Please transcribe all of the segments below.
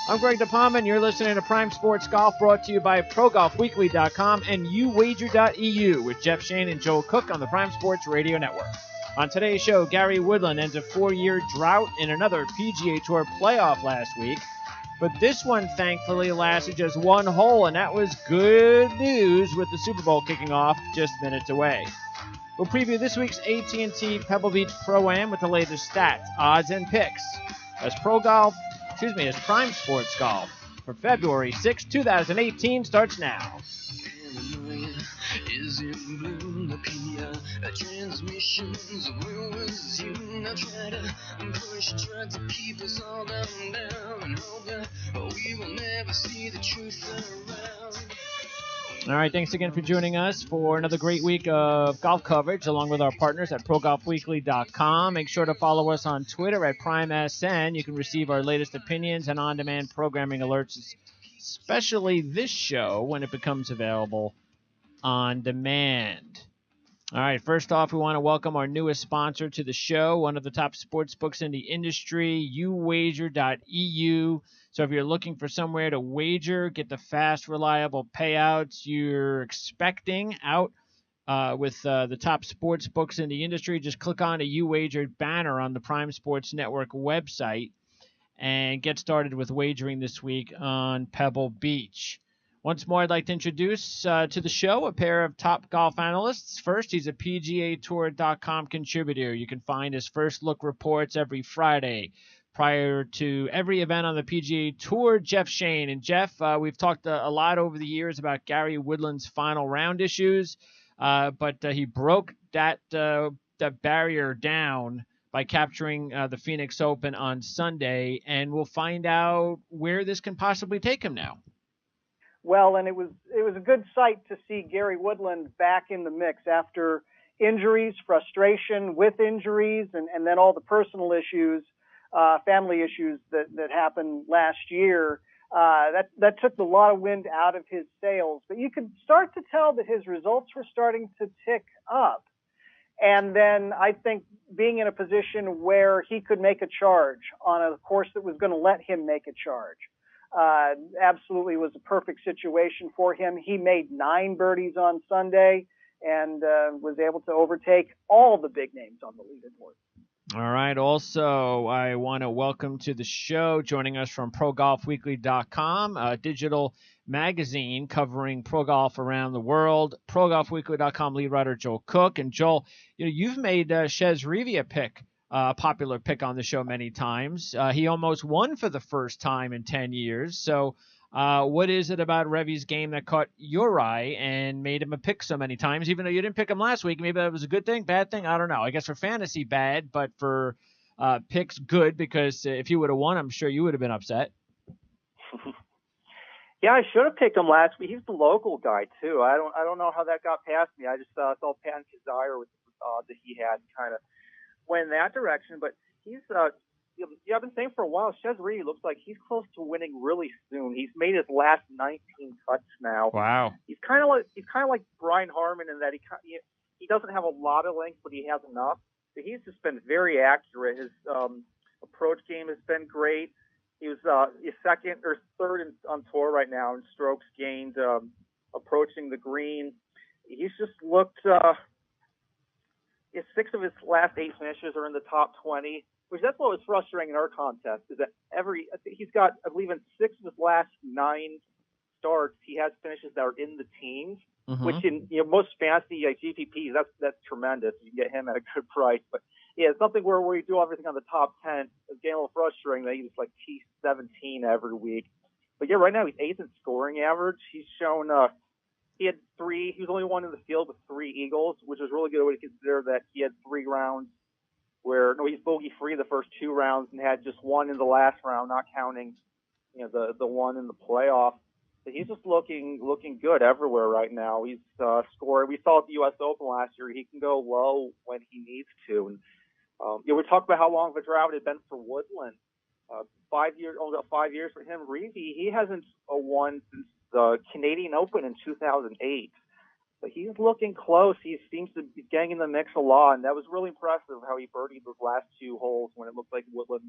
I'm Greg DePalma, and you're listening to Prime Sports Golf, brought to you by ProGolfWeekly.com and uwager.eu with Jeff Shane and Joel Cook on the Prime Sports Radio Network. On today's show, Gary Woodland ends a 4-year drought in another PGA Tour playoff last week. But this one, thankfully, lasted just one hole, and that was good news with the Super Bowl kicking off just minutes away. We'll preview this week's AT&T Pebble Beach Pro-Am with the latest stats, odds, and picks as Prime Sports Golf for February 6, 2018 starts now. Transmissions will resume. Now try to push, try to keep us all down and hope that we will never see the truth around. All right, thanks again for joining us for another great week of golf coverage along with our partners at ProGolfWeekly.com. Make sure to follow us on Twitter at PrimeSN. You can receive our latest opinions and on-demand programming alerts, especially this show when it becomes available on demand. All right, first off, we want to welcome our newest sponsor to the show, one of the top sports books in the industry, uwager.eu. So if you're looking for somewhere to wager, get the fast, reliable payouts you're expecting out with the top sports books in the industry, just click on a uwager banner on the Prime Sports Network website and get started with wagering this week on Pebble Beach. Once more, I'd like to introduce to the show a pair of top golf analysts. First, he's a PGAtour.com contributor. You can find his first look reports every Friday prior to every event on the PGA Tour. Jeff Shane. And Jeff, we've talked a lot over the years about Gary Woodland's final round issues, but he broke that barrier down by capturing the Phoenix Open on Sunday, and we'll find out where this can possibly take him now. Well, and it was a good sight to see Gary Woodland back in the mix after injuries, frustration with injuries, and then all the personal issues, family issues that happened last year. That took a lot of wind out of his sails. But you could start to tell that his results were starting to tick up. And then I think being in a position where he could make a charge on a course that was going to let him make a charge. Absolutely was a perfect situation for him. He made 9 birdies on Sunday and was able to overtake all the big names on the leaderboard. All right. Also, I want to welcome to the show, joining us from ProGolfWeekly.com, a digital magazine covering pro golf around the world. ProGolfWeekly.com lead writer Joel Cook. And Joel, you've made Chez Reavie a popular pick on the show many times. He almost won for the first time in 10 years. So what is it about Reavie's game that caught your eye and made him a pick so many times, even though you didn't pick him last week? Maybe that was a good thing, bad thing? I don't know. I guess for fantasy, bad, but for picks, good, because if he would have won, I'm sure you would have been upset. Yeah, I should have picked him last week. He's the local guy, too. I don't know how that got past me. I just thought Pat Kazire with the odds that he had kind of went in that direction, but he's I've been saying for a while, Chez Reavie looks like he's close to winning really soon. He's made his last 19 cuts now. Wow. He's kind of like Brian Harman in that he doesn't have a lot of length, but he has enough. So he's just been very accurate. His approach game has been great. He was second or third on tour right now in strokes gained, approaching the green. He's just looked. 6 of his last 8 finishes are in the top 20, which that's what was frustrating in our contest, is that he's got, I believe, in 6 of his last 9 starts, he has finishes that are in the teens, which in most fantasy GPPs, that's tremendous. You can get him at a good price. But yeah, it's something where you do everything on the top 10. It's getting a little frustrating that he's like T17 every week. But yeah, right now he's 8th in scoring average. He's shown he had 3. He was the only one in the field with 3 eagles, which is really good way to consider that he had 3 rounds he's bogey free the first 2 rounds and had just 1 in the last round, not counting the one in the playoff. But he's just looking good everywhere right now. He's scoring. We saw at the U.S. Open last year. He can go low when he needs to. And we talked about how long of a drought it had been for Woodland. 5 years, only about 5 years for him. Reavie, he hasn't won since the Canadian Open in 2008. But he's looking close. He seems to be getting in the mix a lot, and that was really impressive how he birdied those last 2 holes when it looked like Woodland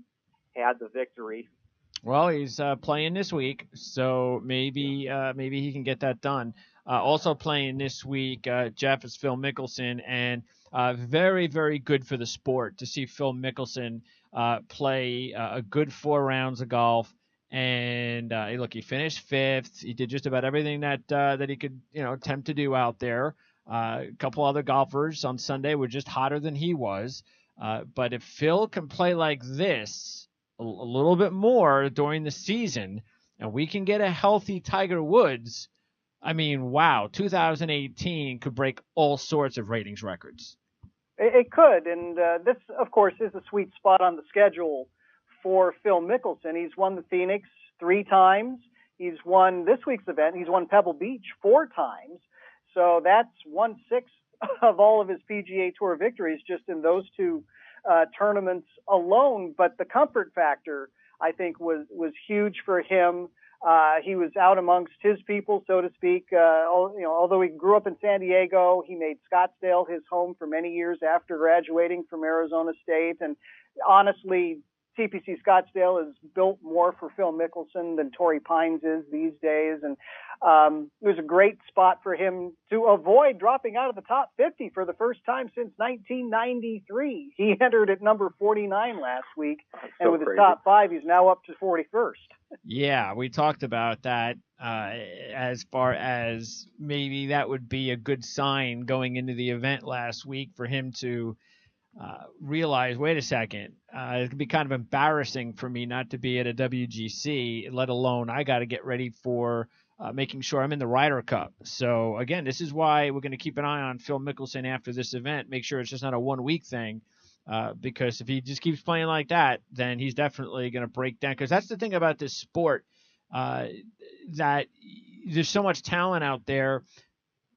had the victory. Well, he's playing this week, so maybe he can get that done. Also playing this week, Jeff, is Phil Mickelson, and very, very good for the sport to see Phil Mickelson play a good 4 rounds of golf. And look, he finished fifth. He did just about everything that he could attempt to do out there. A couple other golfers on Sunday were just hotter than he was. But if Phil can play like this a little bit more during the season, and we can get a healthy Tiger Woods, I mean, wow, 2018 could break all sorts of ratings records. It could, and this, of course, is a sweet spot on the schedule for Phil Mickelson. He's won the Phoenix 3 times. He's won this week's event. He's won Pebble Beach 4 times. So that's 1/6 of all of his PGA Tour victories just in those 2 tournaments alone. But the comfort factor, I think, was huge for him. He was out amongst his people, so to speak. Although he grew up in San Diego, he made Scottsdale his home for many years after graduating from Arizona State. And honestly, TPC Scottsdale is built more for Phil Mickelson than Torrey Pines is these days. And it was a great spot for him to avoid dropping out of the top 50 for the first time since 1993. He entered at number 49 last week, and with his top 5, he's now up to 41st. Yeah, we talked about that as far as maybe that would be a good sign going into the event last week for him to realize, wait a second, it could be kind of embarrassing for me not to be at a WGC, let alone I got to get ready for making sure I'm in the Ryder Cup. So, again, this is why we're going to keep an eye on Phil Mickelson after this event, make sure it's just not a one-week thing, because if he just keeps playing like that, then he's definitely going to break down. Because that's the thing about this sport, that there's so much talent out there,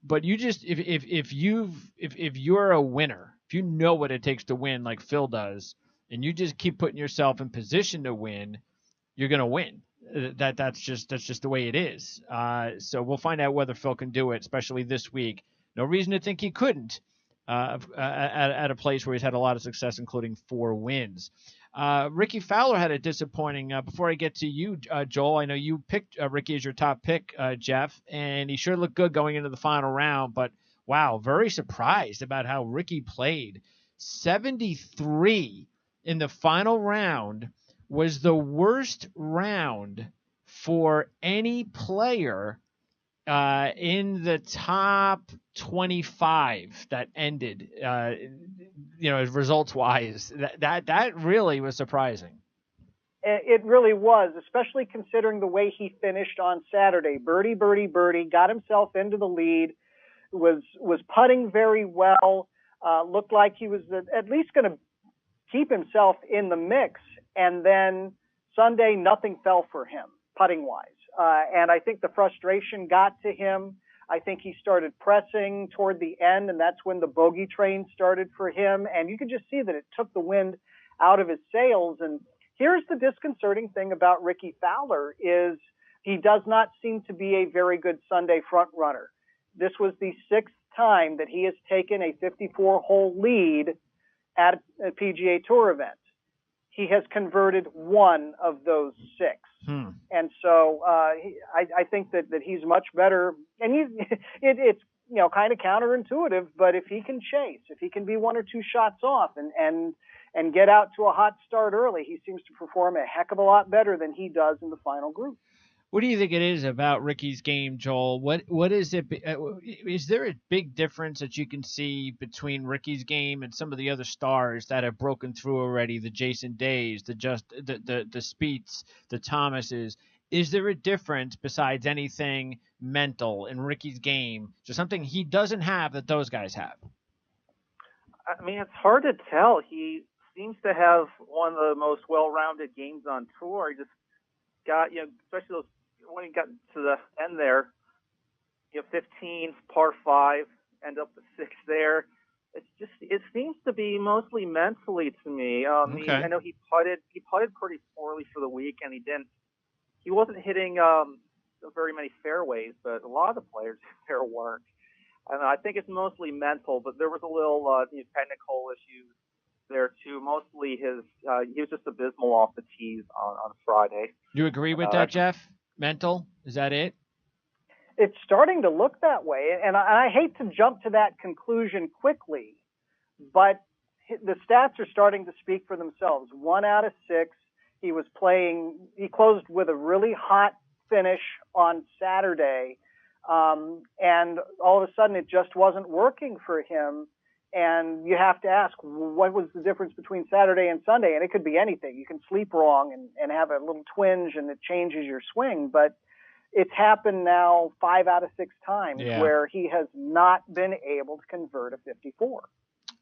but you just if you're a winner, if you know what it takes to win like Phil does, and you just keep putting yourself in position to win, you're going to win. That's just the way it is. So we'll find out whether Phil can do it, especially this week. No reason to think he couldn't at a place where he's had a lot of success, including 4 wins. Ricky Fowler had a disappointing. Before I get to you, Joel, I know you picked Ricky as your top pick, Jeff, and he sure looked good going into the final round. But wow, very surprised about how Ricky played. 73 in the final round was the worst round for any player in the top 25 that ended, results-wise. That really was surprising. It really was, especially considering the way he finished on Saturday. Birdie, birdie, birdie, got himself into the lead, was putting very well, looked like he was at least going to keep himself in the mix. And then Sunday, nothing fell for him, putting-wise. And I think the frustration got to him. I think he started pressing toward the end, and that's when the bogey train started for him. And you could just see that it took the wind out of his sails. And here's the disconcerting thing about Ricky Fowler is he does not seem to be a very good Sunday front runner. This was the 6th time that he has taken a 54-hole lead at a PGA Tour event. He has converted 1 of those 6. And so I think that he's much better. And it's kind of counterintuitive, but if he can chase, if he can be 1 or 2 shots off and get out to a hot start early, he seems to perform a heck of a lot better than he does in the final group. What do you think it is about Ricky's game, Joel? What is it? Is there a big difference that you can see between Ricky's game and some of the other stars that have broken through already? The Jason Days, the Spieths, the Thomases. Is there a difference besides anything mental in Ricky's game? Just something he doesn't have that those guys have? I mean, it's hard to tell. He seems to have one of the most well-rounded games on tour. He just got, especially those. When he got to the end there, 15, par 5, end up the 6 there. It seems to be mostly mentally to me. Okay. I know he putted pretty poorly for the week, and he wasn't hitting very many fairways, but a lot of the players there weren't. And I think it's mostly mental, but there was a little technical issues there too. Mostly he was just abysmal off the tees on Friday. You agree with that, Jeff? Mental? Is that it? It's starting to look that way, and I hate to jump to that conclusion quickly, but the stats are starting to speak for themselves. 1 out of 6. He closed with a really hot finish on Saturday, and all of a sudden it just wasn't working for him. And you have to ask, what was the difference between Saturday and Sunday? And it could be anything. You can sleep wrong and have a little twinge, and it changes your swing. But it's happened now 5 out of 6 times where he has not been able to convert a 54.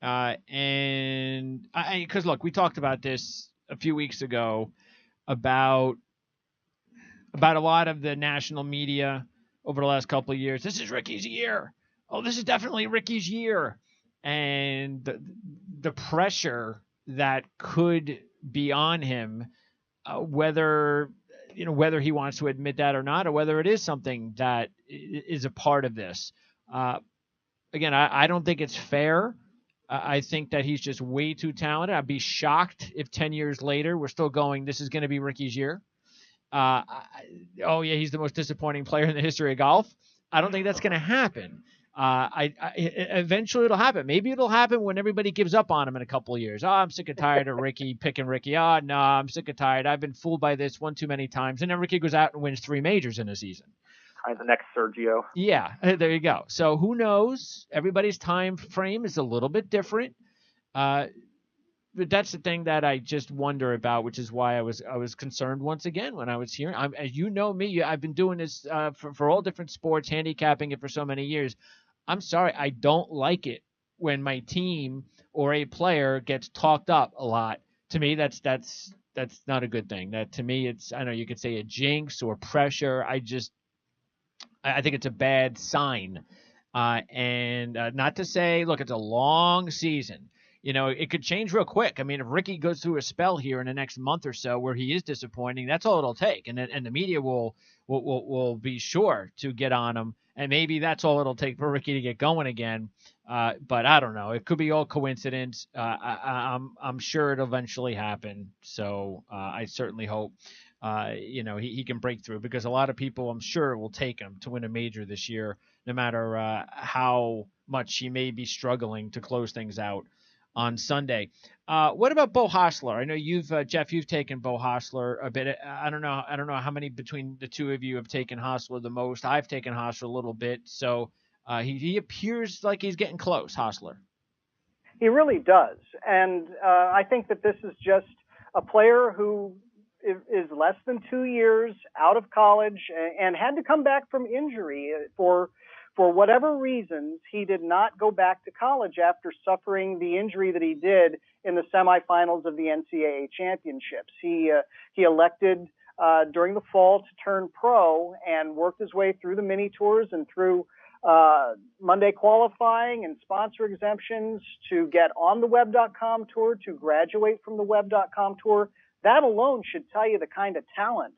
And because look, we talked about this a few weeks ago about a lot of the national media over the last couple of years. This is Ricky's year. Oh, this is definitely Ricky's year. And the pressure that could be on him, whether he wants to admit that or not, or whether it is something that is a part of this. Again, I don't think it's fair. I think that he's just way too talented. I'd be shocked if 10 years later we're still going, this is going to be Ricky's year. He's the most disappointing player in the history of golf. I don't think that's going to happen. Eventually it'll happen. Maybe it'll happen when everybody gives up on him in a couple of years. Oh, I'm sick and tired of picking Ricky. Oh, no, I'm sick and tired. I've been fooled by this one too many times. And then Ricky goes out and wins 3 majors in a season. Kind of the next Sergio. Yeah, there you go. So who knows? Everybody's time frame is a little bit different. But that's the thing that I just wonder about, which is why I was concerned once again when I was here. As you know me, I've been doing this for all different sports, handicapping it for so many years. I'm sorry, I don't like it when my team or a player gets talked up a lot. To me, that's not a good thing. That to me, I know you could say a jinx or pressure. I think it's a bad sign. And not to say, look, it's a long season. It could change real quick. I mean, if Ricky goes through a spell here in the next month or so where he is disappointing, that's all it'll take. And the media will be sure to get on him. And maybe that's all it'll take for Ricky to get going again. But I don't know. It could be all coincidence. I'm sure it'll eventually happen. So I certainly hope he can break through, because a lot of people, I'm sure, will take him to win a major this year, no matter how much he may be struggling to close things out on Sunday. What about Beau Hossler? I know Jeff, you've taken Beau Hossler a bit. I don't know how many between the two of you have taken Hossler the most. I've taken Hossler a little bit. So he appears like he's getting close, Hossler. He really does. And I think that this is just a player who is less than 2 years out of college and had to come back from injury for whatever reasons. He did not go back to college after suffering the injury that he did in the semifinals of the NCAA championships. He elected during the fall to turn pro and worked his way through the mini tours and through Monday qualifying and sponsor exemptions to get on the web.com tour, to graduate from the web.com tour. That alone should tell you the kind of talent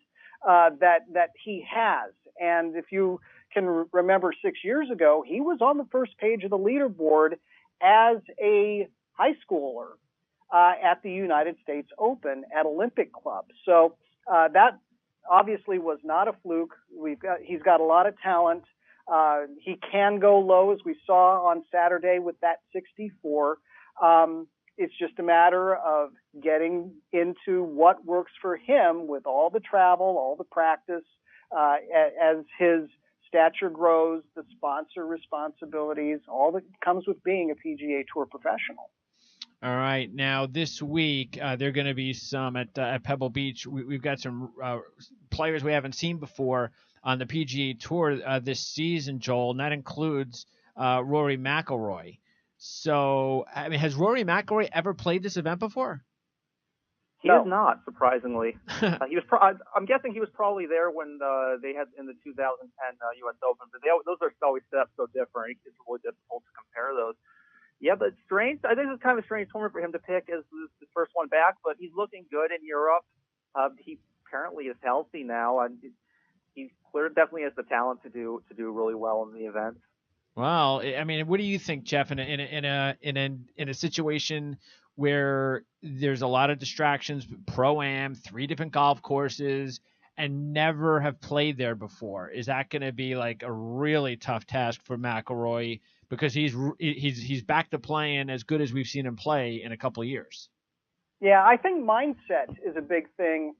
that he has. And if you can remember 6 years ago, he was on the first page of the leaderboard as a high schooler at the United States Open at Olympic Club. So that obviously was not a fluke. He's got a lot of talent. He can go low, as we saw on Saturday with that 64. It's just a matter of getting into what works for him with all the travel, all the practice, as his stature grows, the sponsor responsibilities, all that comes with being a PGA Tour professional. All right. Now, this week, there are going to be some at Pebble Beach. We've got some players we haven't seen before on the PGA Tour this season, Joel, and that includes Rory McIlroy. So, I mean, has Rory McIlroy ever played this event before? He has not, surprisingly. I'm guessing he was probably there when they had in the 2010 U.S. Open, but those are always set up so different. It's really difficult to compare those. Yeah, but it's strange. I think it's kind of a strange tournament for him to pick as the first one back, but he's looking good in Europe. He apparently is healthy now, and he clearly definitely has the talent to do really well in the event. Well, I mean, what do you think, Jeff, in a situation where there's a lot of distractions, Pro-Am, 3 different golf courses, and never have played there before? Is that going to be like a really tough task for McIlroy, because he's back to playing as good as we've seen him play in a couple of years? Yeah, I think mindset is a big thing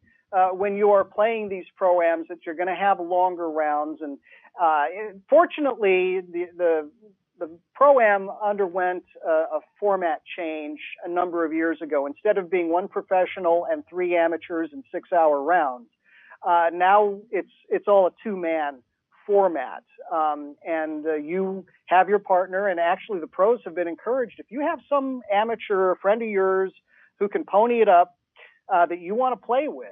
when you are playing these Pro-Ams, that you're going to have longer rounds. And fortunately, the Pro-Am underwent a format change a number of years ago. Instead of being 1 professional and 3 amateurs in 6-hour rounds, now it's all a 2-man format. And you have your partner, and actually the pros have been encouraged. If you have some amateur, a friend of yours, who can pony it up, that you want to play with,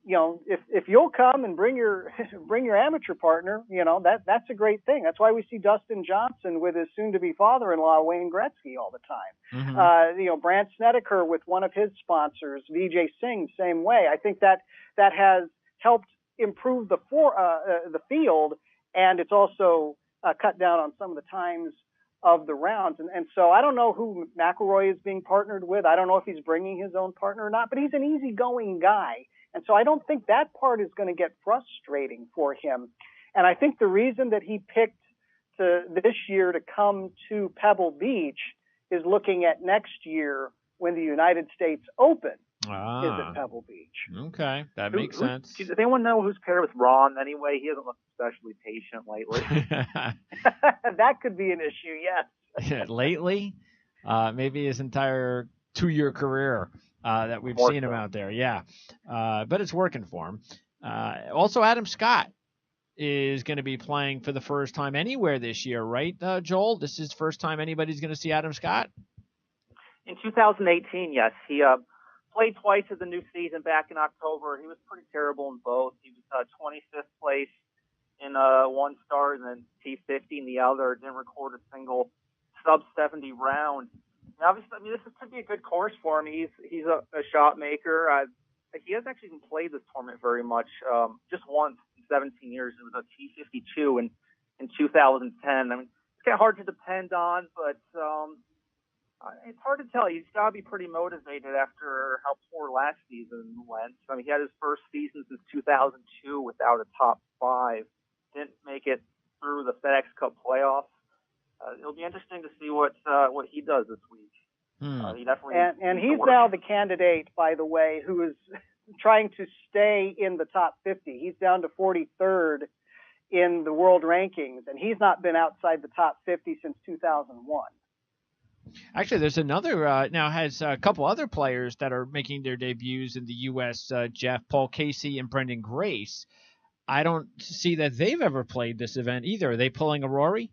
if you'll come and bring your amateur partner, that's a great thing. That's why we see Dustin Johnson with his soon-to-be father-in-law Wayne Gretzky all the time. Mm-hmm. Brant Snedeker with one of his sponsors, Vijay Singh, same way. I think that has helped improve the field, and it's also cut down on some of the times of the rounds. And so I don't know who McIlroy is being partnered with. I don't know if he's bringing his own partner or not, but he's an easygoing guy. And so I don't think that part is going to get frustrating for him. And I think the reason that he picked this year to come to Pebble Beach is looking at next year when the United States Open is at Pebble Beach. Okay, that makes sense. Does anyone know who's paired with Ron anyway? He hasn't looked especially patient lately. That could be an issue, yes. Lately? Maybe his entire 2-year career that we've seen him out there, yeah. But it's working for him. Also, Adam Scott is going to be playing for the first time anywhere this year, right, Joel? This is the first time anybody's going to see Adam Scott? In 2018, yes. He played twice in the new season back in October. He was pretty terrible in both. He was 25th place in one start and then T50 in the other. Didn't record a single sub-70 round. And obviously, this could be a good course for him. He's a shot maker. He hasn't actually even played this tournament very much. Just once in 17 years. It was a T52 in 2010. It's kind of hard to depend on, but it's hard to tell. He's got to be pretty motivated after how poor last season went. He had his first season since 2002 without a top 5. Didn't make it through the FedEx Cup playoffs. It'll be interesting to see what he does this week. He definitely and he's now the candidate, by the way, who is trying to stay in the top 50. He's down to 43rd in the world rankings, and he's not been outside the top 50 since 2001. Actually, there's another now has a couple other players that are making their debuts in the U.S., Jeff, Paul Casey and Brendan Grace. I don't see that they've ever played this event either. Are they pulling a Rory?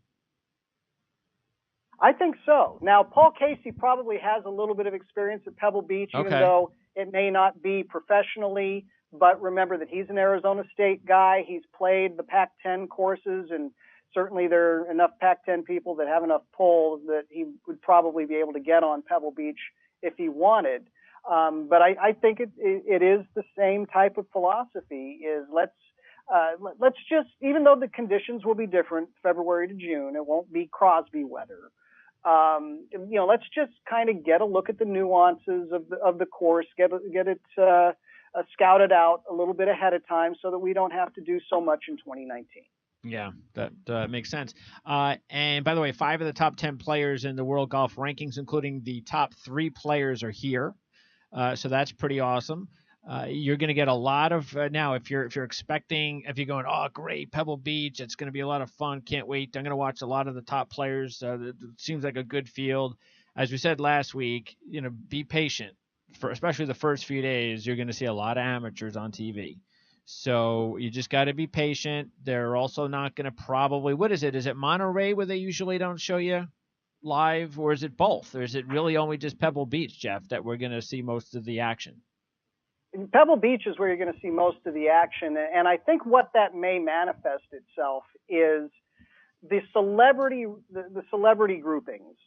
I think so. Now, Paul Casey probably has a little bit of experience at Pebble Beach, even though it may not be professionally. But remember that he's an Arizona State guy. He's played the Pac-10 courses, and certainly there are enough Pac-10 people that have enough pull that he would probably be able to get on Pebble Beach if he wanted. But I think it is the same type of philosophy. Is let's just, even though the conditions will be different February to June, it won't be Crosby weather. Let's just kind of get a look at the nuances of the course, get it scouted out a little bit ahead of time so that we don't have to do so much in 2019. Yeah, that makes sense. And by the way, 5 of the top 10 players in the world golf rankings, including the top 3 players, are here. So that's pretty awesome. You're going to get a lot of now. If you're going, oh great, Pebble Beach, it's going to be a lot of fun. Can't wait. I'm going to watch a lot of the top players. It seems like a good field. As we said last week, be patient for especially the first few days. You're going to see a lot of amateurs on TV. So you just got to be patient. They're also not going to probably, what is it? Is it Monterey where they usually don't show you live, or is it both? Or is it really only just Pebble Beach, Jeff, that we're going to see most of the action? Pebble Beach is where you're going to see most of the action. And I think what that may manifest itself is the celebrity groupings.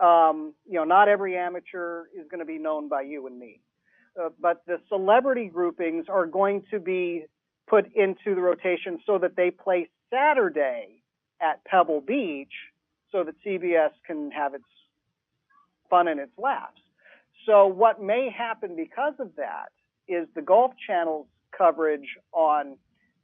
Not every amateur is going to be known by you and me. But the celebrity groupings are going to be put into the rotation so that they play Saturday at Pebble Beach so that CBS can have its fun in its laps. So what may happen because of that is the Golf Channel's coverage on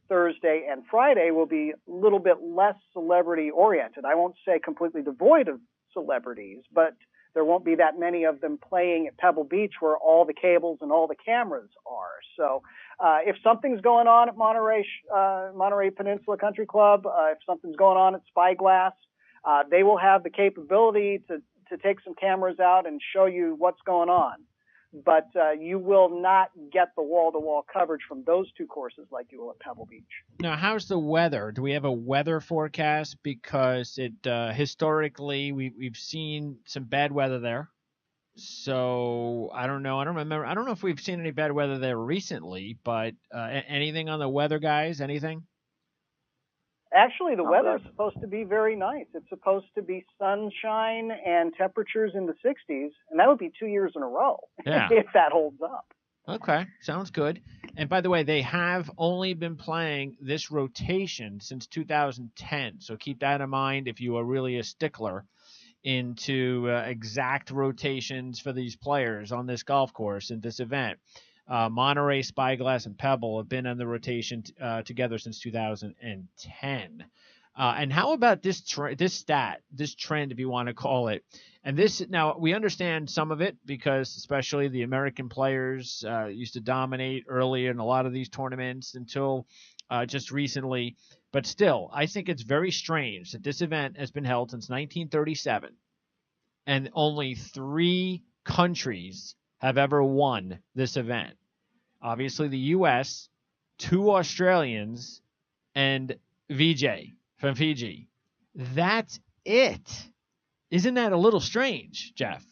Thursday and Friday will be a little bit less celebrity oriented. I won't say completely devoid of celebrities, but there won't be that many of them playing at Pebble Beach where all the cables and all the cameras are. So if something's going on at Monterey Peninsula Country Club, if something's going on at Spyglass, they will have the capability to take some cameras out and show you what's going on. But you will not get the wall-to-wall coverage from those two courses like you will at Pebble Beach. Now, how's the weather? Do we have a weather forecast? Because it historically we've seen some bad weather there. So I don't know. I don't remember. I don't know if we've seen any bad weather there recently. But anything on the weather, guys? Anything? Actually, the weather is supposed to be very nice. It's supposed to be sunshine and temperatures in the 60s, and that would be 2 years in a row if that holds up. Okay, sounds good. And by the way, they have only been playing this rotation since 2010, so keep that in mind if you are really a stickler into exact rotations for these players on this golf course in this event. Monterey, Spyglass, and Pebble have been on the rotation together since 2010. And how about this trend, if you want to call it? And this, now we understand some of it because especially the American players used to dominate early in a lot of these tournaments until just recently. But still, I think it's very strange that this event has been held since 1937, and only 3 countries have ever won this event. Obviously, the U.S., 2 Australians, and VJ from Fiji. That's it. Isn't that a little strange, Jeff?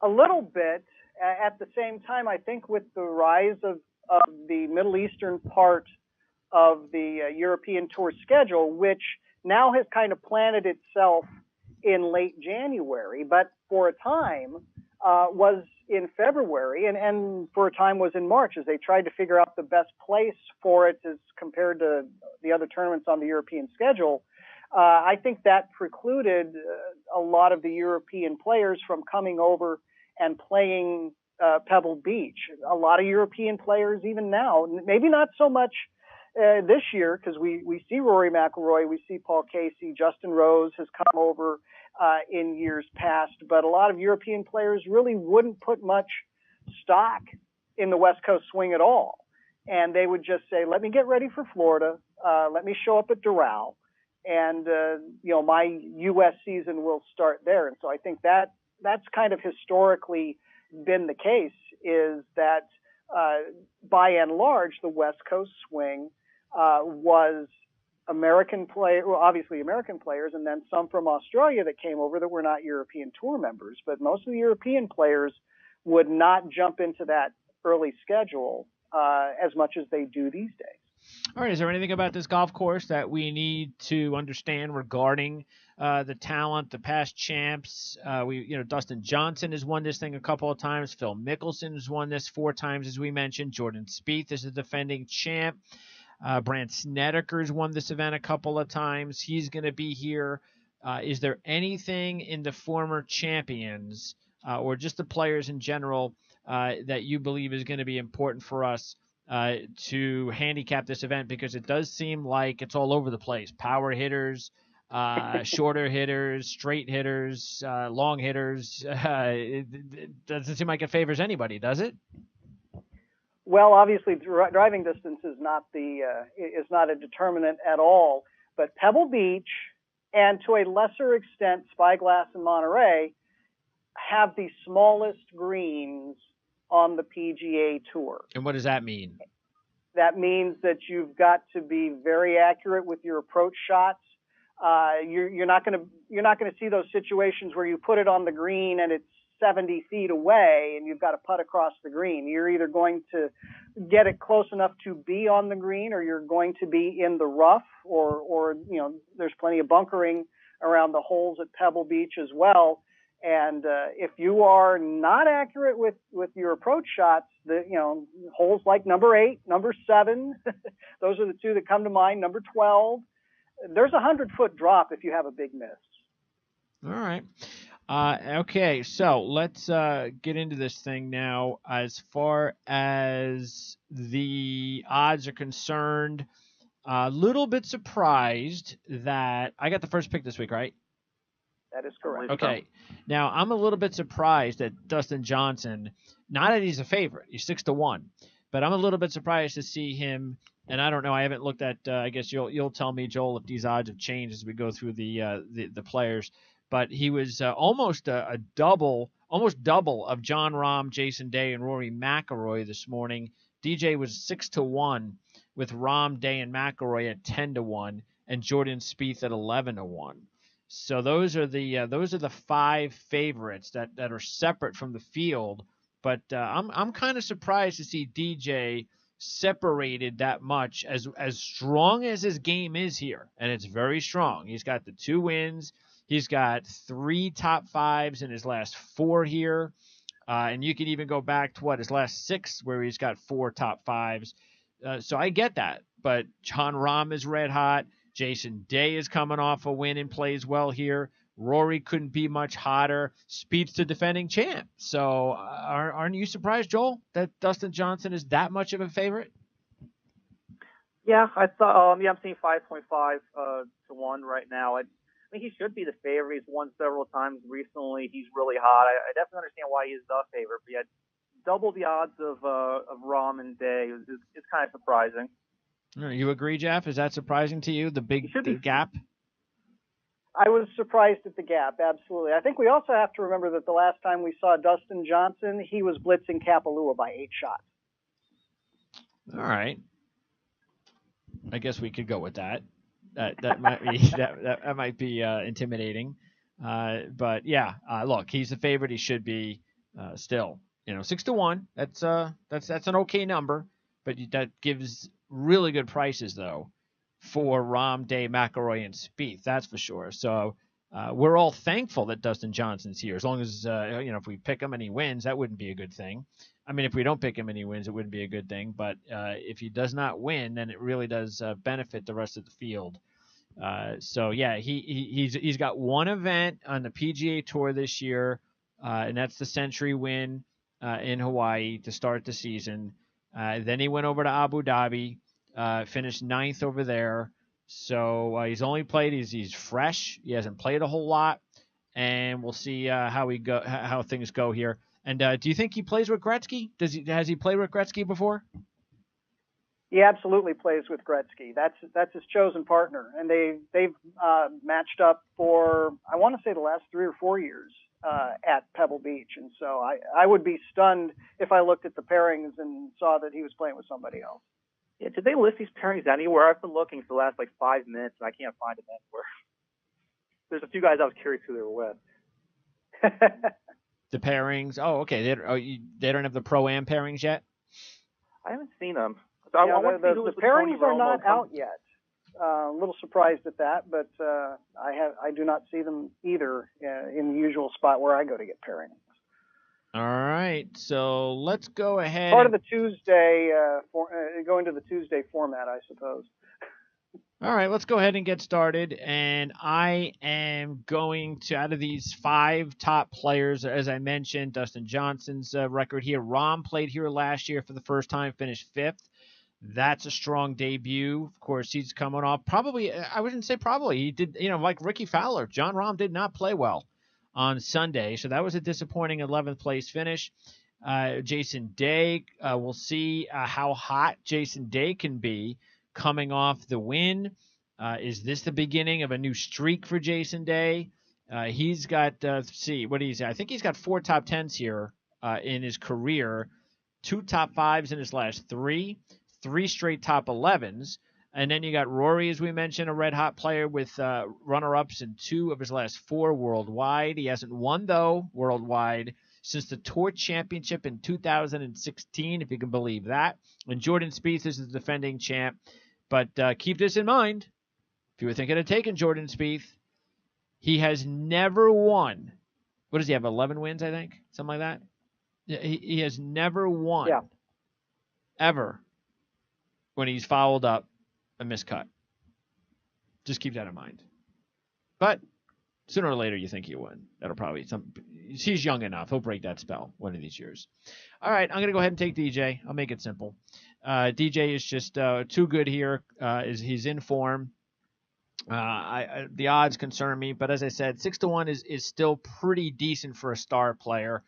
A little bit. At the same time, I think with the rise of the Middle Eastern part of the European Tour schedule, which now has kind of planted itself in late January, but for a time was in February, and for a time was in March as they tried to figure out the best place for it as compared to the other tournaments on the European schedule. I think that precluded a lot of the European players from coming over and playing Pebble Beach. A lot of European players, even now, maybe not so much this year, because we see Rory McIlroy, we see Paul Casey, Justin Rose has come over in years past, but a lot of European players really wouldn't put much stock in the West Coast swing at all. And they would just say, let me get ready for Florida, let me show up at Doral, and my U.S. season will start there. And so I think that's kind of historically been the case, is that by and large, the West Coast swing was obviously American players, and then some from Australia that came over that were not European Tour members. But most of the European players would not jump into that early schedule as much as they do these days. All right. Is there anything about this golf course that we need to understand regarding the talent, the past champs? Dustin Johnson has won this thing a couple of times. Phil Mickelson has won this 4 times, as we mentioned. Jordan Spieth is the defending champ. Brandt Snedeker's won this event a couple of times. He's going to be here. Is there anything in the former champions or just the players in general that you believe is going to be important for us to handicap this event? Because it does seem like it's all over the place. Power hitters, shorter hitters, straight hitters, long hitters. It doesn't seem like it favors anybody, does it? Well, obviously, driving distance is not a determinant at all. But Pebble Beach, and to a lesser extent, Spyglass and Monterey, have the smallest greens on the PGA Tour. And what does that mean? That means that you've got to be very accurate with your approach shots. You're not going to see those situations where you put it on the green and it's 70 feet away and you've got to putt across the green. You're either going to get it close enough to be on the green, or you're going to be in the rough, or there's plenty of bunkering around the holes at Pebble Beach as well. And if you are not accurate with your approach shots, holes like number 8, number 7, those are the 2 that come to mind. Number 12, there's a 100-foot drop if you have a big miss. All right. Okay, so let's get into this thing now. As far as the odds are concerned, a little bit surprised that I got the first pick this week, right? That is correct. Okay. Now, I'm a little bit surprised that Dustin Johnson, not that he's a favorite, he's 6-1, but I'm a little bit surprised to see him. And I don't know. I haven't looked at. I guess you'll tell me, Joel, if these odds have changed as we go through the players. But he was almost almost double of John Rahm, Jason Day, and Rory McIlroy this morning. DJ was 6-1 with Rahm, Day, and McIlroy at 10-1, and Jordan Spieth at 11-1. So those are the five favorites that are separate from the field. But I'm kind of surprised to see DJ separated that much, as strong as his game is here, and it's very strong. He's got the 2 wins. He's got 3 top 5s in his last 4 here. And you can even go back to his last 6 where he's got 4 top 5s. So I get that. But John Rahm is red hot. Jason Day is coming off a win and plays well here. Rory couldn't be much hotter. Spieth's the defending champ. So aren't you surprised, Joel, that Dustin Johnson is that much of a favorite? Yeah, I thought. I'm seeing 5.5 to 1 right now. I think he should be the favorite. He's won several times recently. He's really hot. I definitely understand why he's the favorite, but yet double the odds of Rahm and Day is kind of surprising. You agree, Jeff? Is that surprising to you? The gap? I was surprised at the gap, absolutely. I think we also have to remember that the last time we saw Dustin Johnson, he was blitzing Kapalua by 8 shots. All right. I guess we could go with that. That might be that might be intimidating. But yeah, look, he's the favorite. He should be still. 6-1. That's an okay number, but that gives really good prices though for Rahm, Day, McIlroy, and Spieth. That's for sure. So we're all thankful that Dustin Johnson's here. As long as if we pick him and he wins, that wouldn't be a good thing. I mean, if we don't pick him and he wins, it wouldn't be a good thing. But if he does not win, then it really does benefit the rest of the field. So yeah, he's got one event on the PGA Tour this year, and that's the Century win in Hawaii to start the season. Then he went over to Abu Dhabi, finished 9th over there. So he's only played. He's fresh. He hasn't played a whole lot, and we'll see how things go here. And do you think he plays with Gretzky? Has he played with Gretzky before? He absolutely plays with Gretzky. That's his chosen partner, and they've matched up for, I want to say, the last 3 or 4 years at Pebble Beach. And so I would be stunned if I looked at the pairings and saw that he was playing with somebody else. Yeah, did they list these pairings anywhere? I've been looking for the last 5 minutes, and I can't find them anywhere. There's a few guys I was curious who they were with. The pairings. Oh, okay. They don't have the Pro-Am pairings yet? I haven't seen them. So the pairings are not out yet. A little surprised at that, but I do not see them either in the usual spot where I go to get pairings. All right, so let's go ahead. Part of the Tuesday, go into the Tuesday format, I suppose. All right, let's go ahead and get started. And I am going to, out of these 5 top players, as I mentioned, Dustin Johnson's record here. Rahm played here last year for the first time, finished 5th. That's a strong debut. Of course, he's coming off probably, I wouldn't say probably. He did, like Ricky Fowler. John Rahm did not play well on Sunday, so that was a disappointing 11th place finish. Jason Day, we'll see how hot Jason Day can be coming off the win. Is this the beginning of a new streak for Jason Day? He's got, I think he's got 4 top 10s here in his career, 2 top 5s in his last 3 straight top 11s. And then you got Rory, as we mentioned, a red-hot player with runner-ups in 2 of his last 4 worldwide. He hasn't won, though, worldwide since the Tour Championship in 2016, if you can believe that. And Jordan Spieth is the defending champ. But keep this in mind. If you were thinking of taking Jordan Spieth, he has never won. What does he have, 11 wins, I think? Something like that? He has never won, ever, when he's fouled up a miscut. Just keep that in mind. But Sooner or later, you think he'll win. That'll probably he's young enough. He'll break that spell one of these years. All right, I'm going to go ahead and take DJ. I'll make it simple. DJ is just too good here. He's in form. The odds concern me, but as I said, 6-1 is still pretty decent for a star player.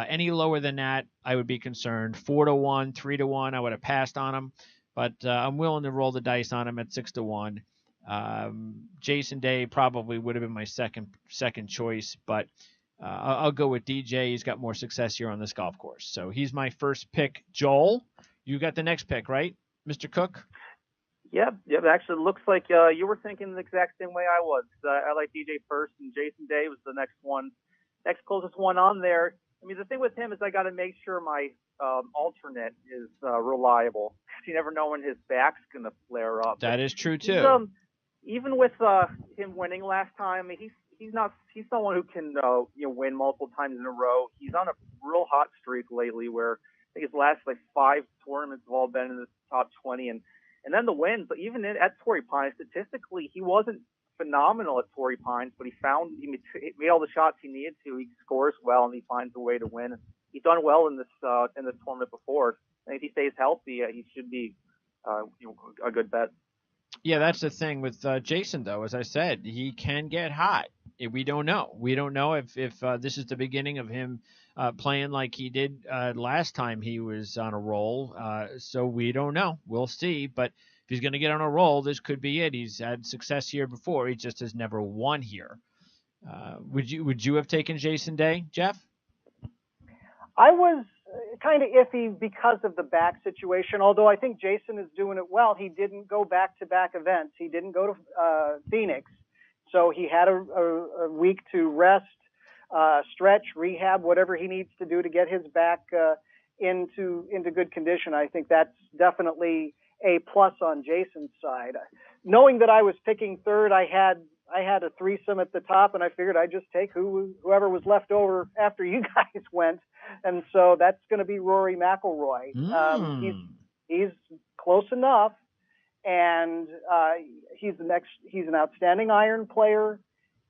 Any lower than that, I would be concerned. 4-1, 3-1, I would have passed on him, but I'm willing to roll the dice on him at 6-1. Jason Day probably would have been my second choice, but I'll go with DJ. He's got more success here on this golf course, so he's my first pick. Joel, you got the next pick, right, Mr. Cook? Yep. Actually, it looks like you were thinking the exact same way I was. I like DJ first, and Jason Day was the next closest one on there. I mean, the thing with him is I got to make sure my alternate is reliable. You never know when his back's going to flare up. That is true too. Even with him winning last time, I mean, he's not one who can win multiple times in a row. He's on a real hot streak lately, where I think his last 5 tournaments have all been in the top 20, and then the wins. But even at Torrey Pines, statistically, he wasn't phenomenal at Torrey Pines, but he made all the shots he needed to. He scores well, and he finds a way to win. He's done well in this tournament before. And if he stays healthy, he should be a good bet. Yeah, that's the thing with Jason, though. As I said, he can get hot. We don't know. We don't know if this is the beginning of him playing like he did last time he was on a roll. So we don't know. We'll see. But if he's going to get on a roll, this could be it. He's had success here before. He just has never won here. Would you have taken Jason Day, Jeff? I was kind of iffy because of the back situation, although I think Jason is doing it well. He didn't go back-to-back events. He didn't go to Phoenix, so he had a week to rest, stretch, rehab, whatever he needs to do to get his back into good condition. I think that's definitely a plus on Jason's side. Knowing that I was picking third, I had a threesome at the top, and I figured I'd just take whoever was left over after you guys went. And so that's going to be Rory McIlroy. He's close enough, and he's an outstanding iron player.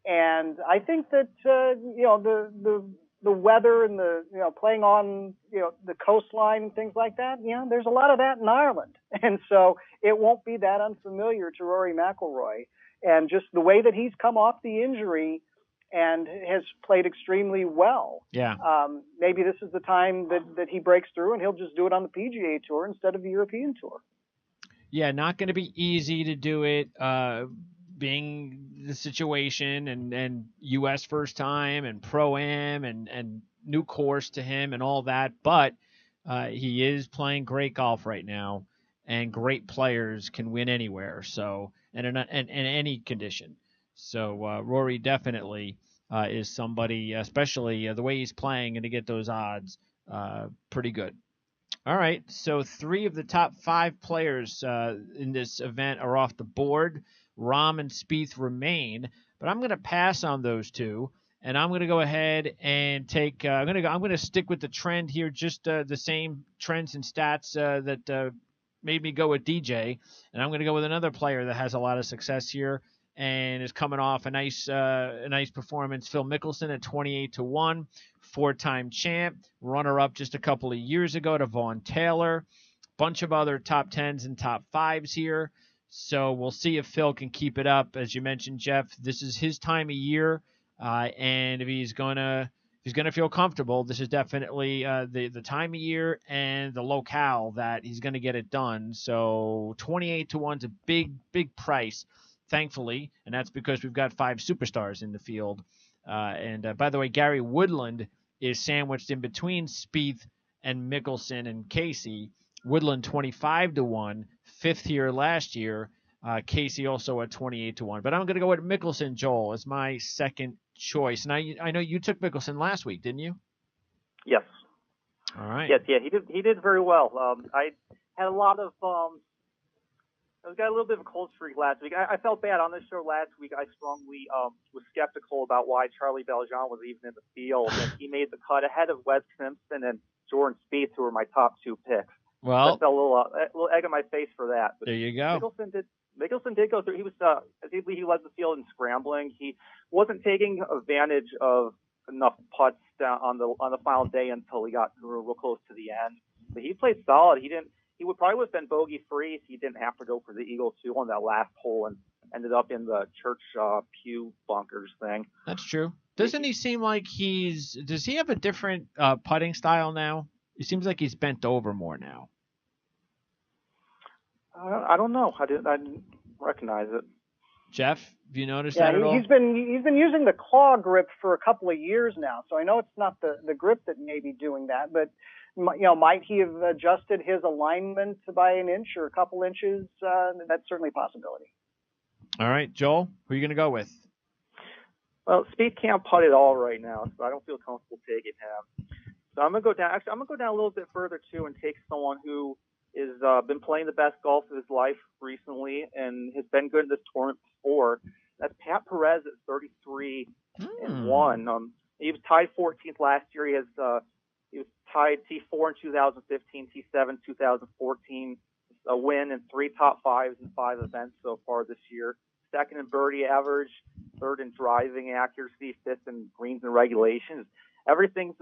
And I think that the weather and the playing on the coastline and things like that, there's a lot of that in Ireland, and so it won't be that unfamiliar to Rory McIlroy. And just the way that he's come off the injury and has played extremely well. Yeah. Maybe this is the time that he breaks through, and he'll just do it on the PGA Tour instead of the European Tour. Yeah, not going to be easy to do it, being the situation and U.S. first time and Pro-Am and new course to him and all that. But he is playing great golf right now, and great players can win anywhere. So and in any condition. So Rory definitely is somebody, especially the way he's playing, and to get those odds, pretty good. All right, so 3 of the top 5 players in this event are off the board. Rahm and Spieth remain, but I'm going to pass on those 2, and I'm going to go ahead and take. I'm going to stick with the trend here, just the same trends and stats that made me go with DJ, and I'm going to go with another player that has a lot of success here and is coming off a nice performance. Phil Mickelson at 28-1, 4-time champ, runner-up just a couple of years ago to Vaughn Taylor. Bunch of other top 10s and top 5s here. So we'll see if Phil can keep it up. As you mentioned, Jeff, this is his time of year, and if he's gonna feel comfortable, this is definitely the time of year and the locale that he's going to get it done. So 28-1 is a big price, thankfully, and that's because we've got 5 superstars in the field. And by the way, Gary Woodland is sandwiched in between Spieth and Mickelson and Casey. Woodland 25-1, 5th here last year. Casey also at 28-1. But I'm going to go with Mickelson, Joel, as my second choice. And I know you took Mickelson last week, didn't you? Yes. All right. Yes, yeah, he did very well. I had a lot of I got a little bit of a cold streak last week. I felt bad on this show last week. I strongly was skeptical about why Charlie Beljean was even in the field, and he made the cut ahead of Wes Simpson and Jordan Spieth, who were my top 2 picks. Well, that's a little egg on my face for that. But there you go. Mickelson did go through. He was, I think he led the field in scrambling. He wasn't taking advantage of enough putts down on the final day until he got real close to the end. But he played solid. He would probably have been bogey free if he didn't have to go for the eagle too on that last hole and ended up in the church pew bunkers thing. That's true. Doesn't he seem like does he have a different putting style now? It seems like he's bent over more now. I don't know. I didn't recognize it. Jeff, have you noticed that at all? He's been using the claw grip for a couple of years now, so I know it's not the grip that may be doing that, but might he have adjusted his alignment by an inch or a couple inches? That's certainly a possibility. All right, Joel, who are you going to go with? Well, Speed can't putt at all right now, so I don't feel comfortable taking him. So I'm gonna go down. Actually, I'm gonna go down a little bit further too and take someone who is been playing the best golf of his life recently and has been good in this tournament before. That's Pat Perez at 33 and 1. He was tied 14th last year. He was tied T4 in 2015, T7 2014. A win in 3 top 5s in 5 events so far this year. Second in birdie average, third in driving accuracy, fifth in greens and regulations. Everything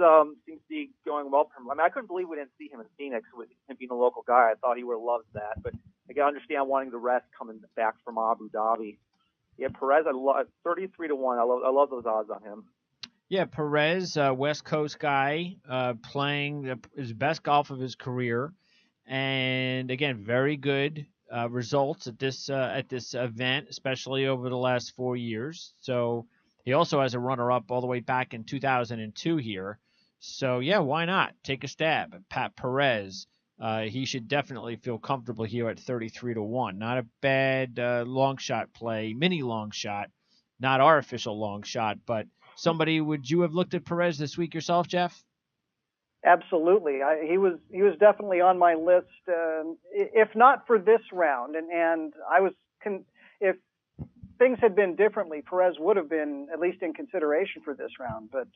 seems to be going well for him. I mean, I couldn't believe we didn't see him in Phoenix with him being a local guy. I thought he would have loved that, but I can understand wanting the rest coming back from Abu Dhabi. Yeah, Perez, I love 33 to 1. I love those odds on him. Yeah, Perez, West Coast guy, playing his best golf of his career, and again, very good results at this event, especially over the last 4 years. So he also has a runner-up all the way back in 2002 here. So yeah, why not take a stab at Pat Perez? He should definitely feel comfortable here at 33 to 1. Not a bad long shot play, mini long shot, not our official long shot, but somebody. Would you have looked at Perez this week yourself, Jeff? Absolutely. He was definitely on my list, if not for this round. And I was if things had been differently, Perez would have been at least in consideration for this round. But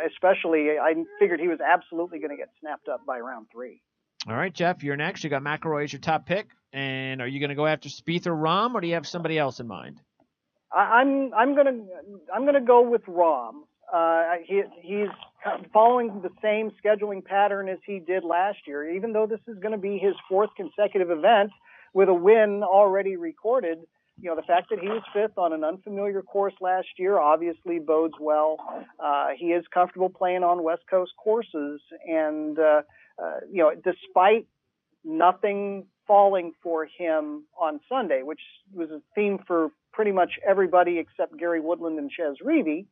especially, I figured he was absolutely going to get snapped up by round 3. All right, Jeff, you're next. You got McIlroy as your top pick, and are you going to go after Spieth or Rahm, or do you have somebody else in mind? I'm gonna go with Rahm. He's following the same scheduling pattern as he did last year. Even though this is going to be his 4th consecutive event with a win already recorded, the fact that he was 5th on an unfamiliar course last year obviously bodes well. He is comfortable playing on West Coast courses, and despite nothing falling for him on Sunday, which was a theme for pretty much everybody except Gary Woodland and Chez Reavie,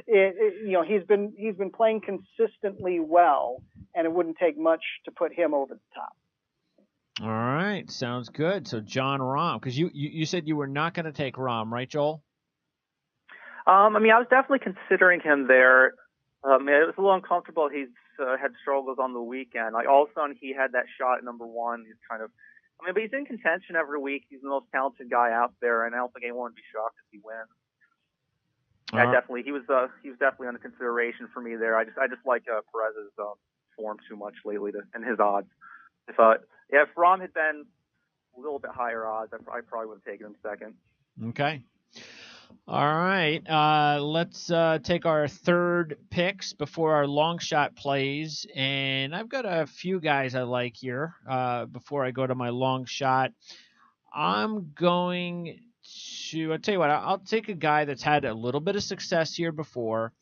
he's been playing consistently well, and it wouldn't take much to put him over the top. All right, sounds good. So John Rahm, because you said you were not going to take Rahm, right, Joel? I was definitely considering him there. It was a little uncomfortable. He's had struggles on the weekend. All of a sudden, he had that shot at number 1. He's but he's in contention every week. He's the most talented guy out there, and I don't think anyone would be shocked if he wins. He was definitely under consideration for me there. I just like Perez's form too much lately and his odds. If Rahm had been a little bit higher odds, I probably would have taken him second. Okay. All right. Let's take our third picks before our long shot plays. And I've got a few guys I like here before I go to my long shot. I'll tell you what, I'll take a guy that's had a little bit of success here before.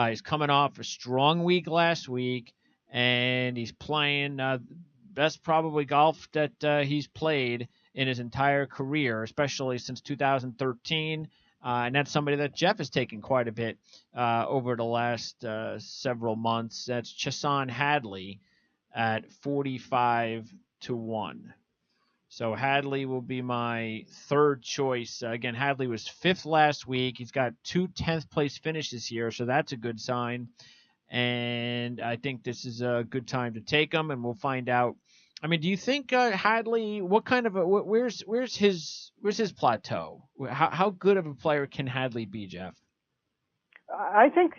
He's coming off a strong week last week, and he's playing best probably golf that he's played in his entire career, especially since 2013. And that's somebody that Jeff has taken quite a bit over the last several months. That's Chesson Hadley at 45 to 1. So Hadley will be my third choice. Again, Hadley was 5th last week. He's got 2 10th place finishes here, so that's a good sign. And I think this is a good time to take him, and we'll find out. I mean, do you think Hadley? What kind of where's his plateau? How good of a player can Hadley be, Jeff? I think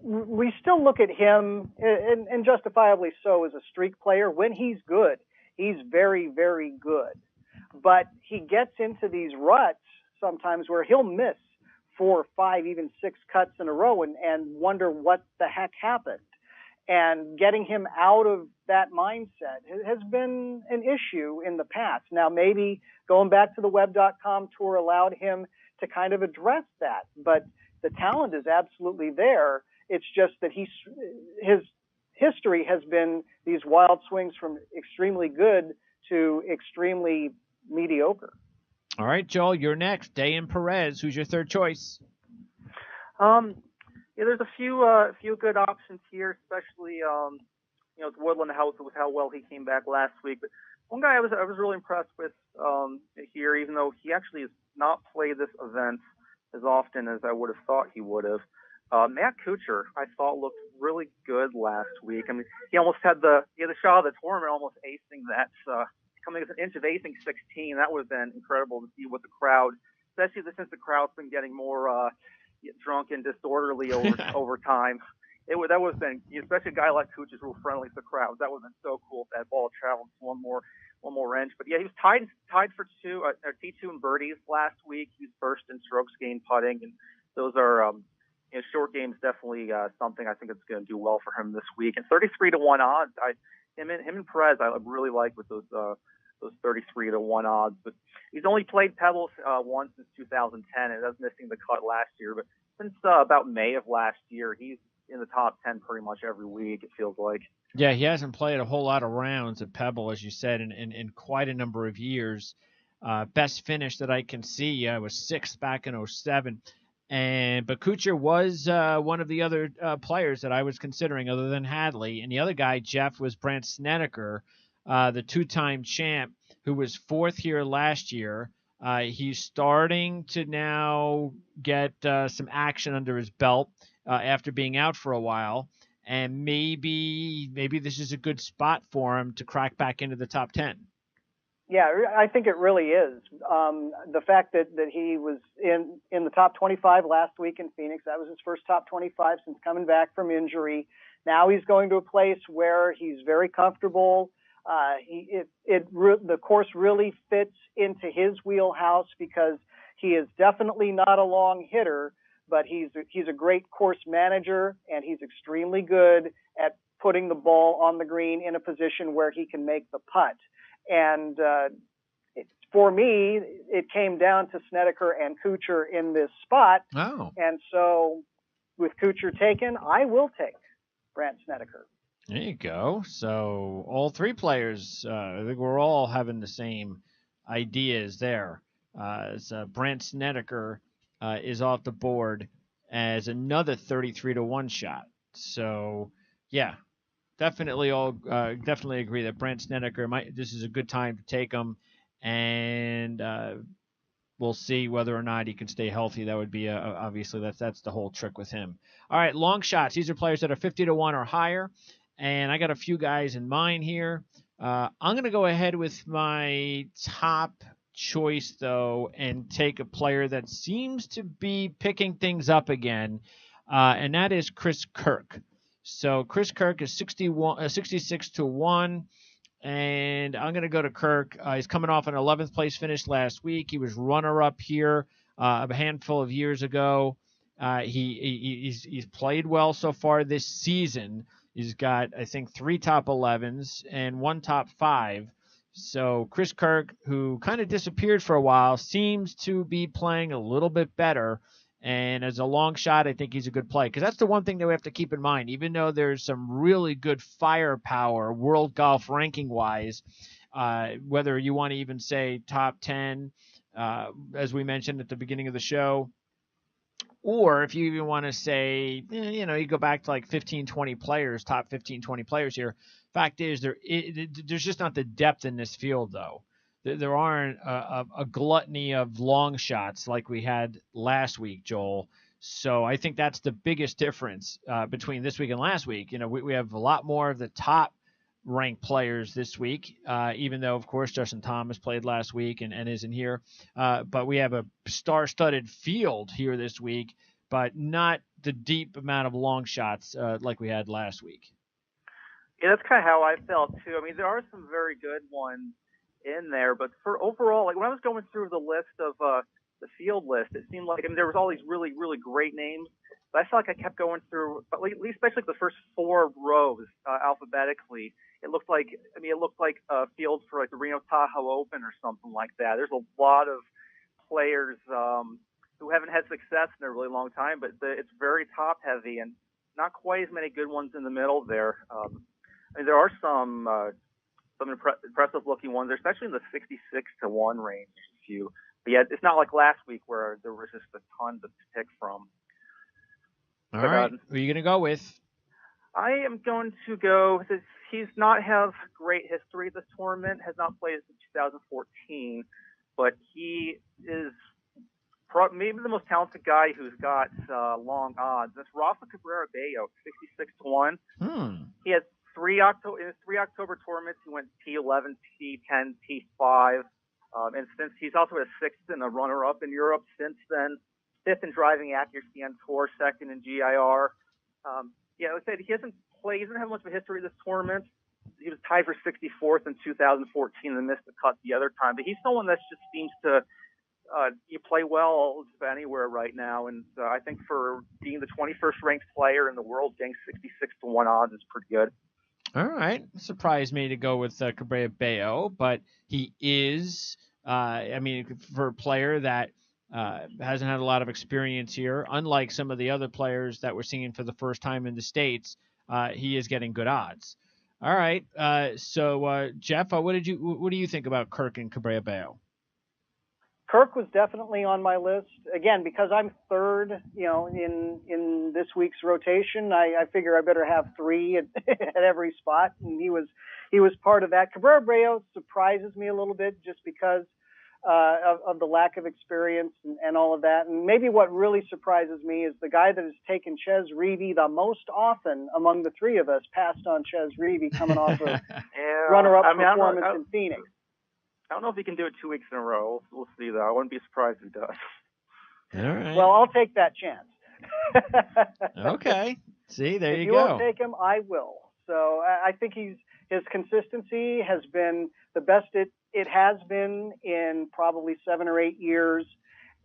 we still look at him, and justifiably so, as a streak player. When he's good, he's very, very good. But he gets into these ruts sometimes where he'll miss 4, 5, even 6 cuts in a row and wonder what the heck happened. And getting him out of that mindset has been an issue in the past. Now, maybe going back to the Web.com tour allowed him to kind of address that, but the talent is absolutely there. It's just that his history has been these wild swings from extremely good to extremely mediocre. All right, Joel, you're next. Dayan Perez, who's your third choice? Yeah, there's a few good options here, especially with Woodland House with how well he came back last week. But one guy I was really impressed with here, even though he actually has not played this event as often as I would have thought he would have. Matt Kuchar, I thought, looked really good last week. I mean, he almost had the shot of the tournament, almost acing that, coming with an inch of acing 16. That would have been incredible to see with the crowd, especially since the crowd's been getting more drunk and disorderly over time. That would have been, especially a guy like Kuchar is real friendly to the crowd. That would have been so cool if that ball traveled one more wrench. But yeah, he was tied for T2 and birdies last week. He was first in strokes gained putting, and those are short games definitely something I think it's going to do well for him this week. And 33-1 odds, him and Perez I really like with those 33-1 odds. But he's only played Pebble once since 2010, and that's missing the cut last year. But since about May of last year, he's in the top 10 pretty much every week, it feels like. Yeah, he hasn't played a whole lot of rounds at Pebble, as you said, in quite a number of years. Best finish that I can see was 6th back in 2007. But Kuchar was one of the other players that I was considering other than Hadley. And the other guy, Jeff, was Brandt Snedeker, the 2-time champ, who was 4th here last year. He's starting to now get some action under his belt after being out for a while. And maybe this is a good spot for him to crack back into the top 10. Yeah, I think it really is. The fact that he was in the top 25 last week in Phoenix, that was his first top 25 since coming back from injury. Now he's going to a place where he's very comfortable. The course really fits into his wheelhouse because he is definitely not a long hitter, but he's a great course manager, and he's extremely good at putting the ball on the green in a position where he can make the putt. And for me, it came down to Snedeker and Kuchar in this spot. Oh. And so with Kuchar taken, I will take Brandt Snedeker. There you go. So all 3 players, I think we're all having the same ideas there. Brandt Snedeker is off the board as another 33-1 shot. So, yeah. Definitely agree that Brandt Snedeker this is a good time to take him, and we'll see whether or not he can stay healthy. That would be obviously that's the whole trick with him. All right, long shots. These are players that are 50-1 or higher, and I got a few guys in mind here. I'm going to go ahead with my top choice though, and take a player that seems to be picking things up again, and that is Chris Kirk. So Chris Kirk is 66-1, and I'm going to go to Kirk. He's coming off an 11th place finish last week. He was runner-up here a handful of years ago. He's played well so far this season. He's got, I think, 3 top 11s and 1 top 5. So Chris Kirk, who kind of disappeared for a while, seems to be playing a little bit better. And as a long shot, I think he's a good play. Because that's the one thing that we have to keep in mind. Even though there's some really good firepower world golf ranking-wise, whether you want to even say top 10, as we mentioned at the beginning of the show, or if you even want to say, you go back to like 15, 20 players, top 15, 20 players here. Fact is, there's just not the depth in this field, though. There aren't a gluttony of long shots like we had last week, Joel. So I think that's the biggest difference between this week and last week. We have a lot more of the top ranked players this week, even though, of course, Justin Thomas played last week and isn't here. But we have a star-studded field here this week. but not the deep amount of long shots like we had last week. Yeah, that's kind of how I felt too. I mean, there are some very good ones in there, but for overall, like when I was going through the list of the field list, it seemed like, I mean, there was all these really, really great names, but I felt like I kept going through, but at least especially the first 4 rows alphabetically. It looked like a field for like the Reno Tahoe Open or something like that. There's a lot of players who haven't had success in a really long time, but it's very top heavy and not quite as many good ones in the middle there. I mean, there are some impressive looking ones, especially in the 66-1 range. A few, but yeah, it's not like last week where there was just a ton to pick from. All right, who are you going to go with? I am going to go. He's not have great history at this tournament. Has not played since 2014, but he is maybe the most talented guy who's got long odds. That's Rafa Cabrera Bello, 66-1. He has in his 3 October tournaments, he went T11, T10, T5, and since he's also a 6th and a runner-up in Europe since then, 5th in driving accuracy on tour, 2nd in GIR. Yeah, like I said, he doesn't have much of a history of this tournament. He was tied for 64th in 2014 and missed the cut the other time, but he's someone that just seems to you play well just about anywhere right now, and I think for being the 21st ranked player in the world, getting 66-1 odds is pretty good. All right. Surprised me to go with Cabrera Bello, but he is, I mean, for a player that hasn't had a lot of experience here, unlike some of the other players that we're seeing for the first time in the States, he is getting good odds. All right. So, Jeff, what do you think about Kirk and Cabrera Bello? Kirk was definitely on my list. Again, because I'm third, in this week's rotation, I figure I better have 3 at every spot, and he was part of that. Cabrera Bello surprises me a little bit just because of the lack of experience and all of that. And maybe what really surprises me is the guy that has taken Chez Reavie the most often among the 3 of us passed on Chez Reavie coming off of runner-up performance in Phoenix. I don't know if he can do it 2 weeks in a row. We'll see, though. I wouldn't be surprised if he does. All right. Well, I'll take that chance. Okay. See, there you go. If you won't take him, I will. So I think his consistency has been the best it has been in probably 7 or 8 years,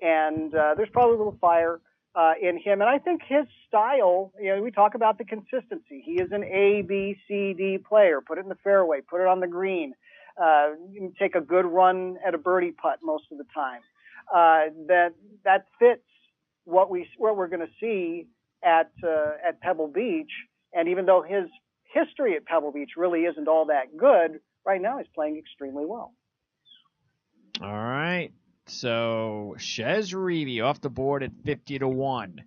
and there's probably a little fire in him. And I think his style, we talk about the consistency. He is an A, B, C, D player. Put it in the fairway. Put it on the green. Take a good run at a birdie putt most of the time. That fits what we're going to see at Pebble Beach. And even though his history at Pebble Beach really isn't all that good, right now he's playing extremely well. All right. So Chez Reavie off the board at 50-1.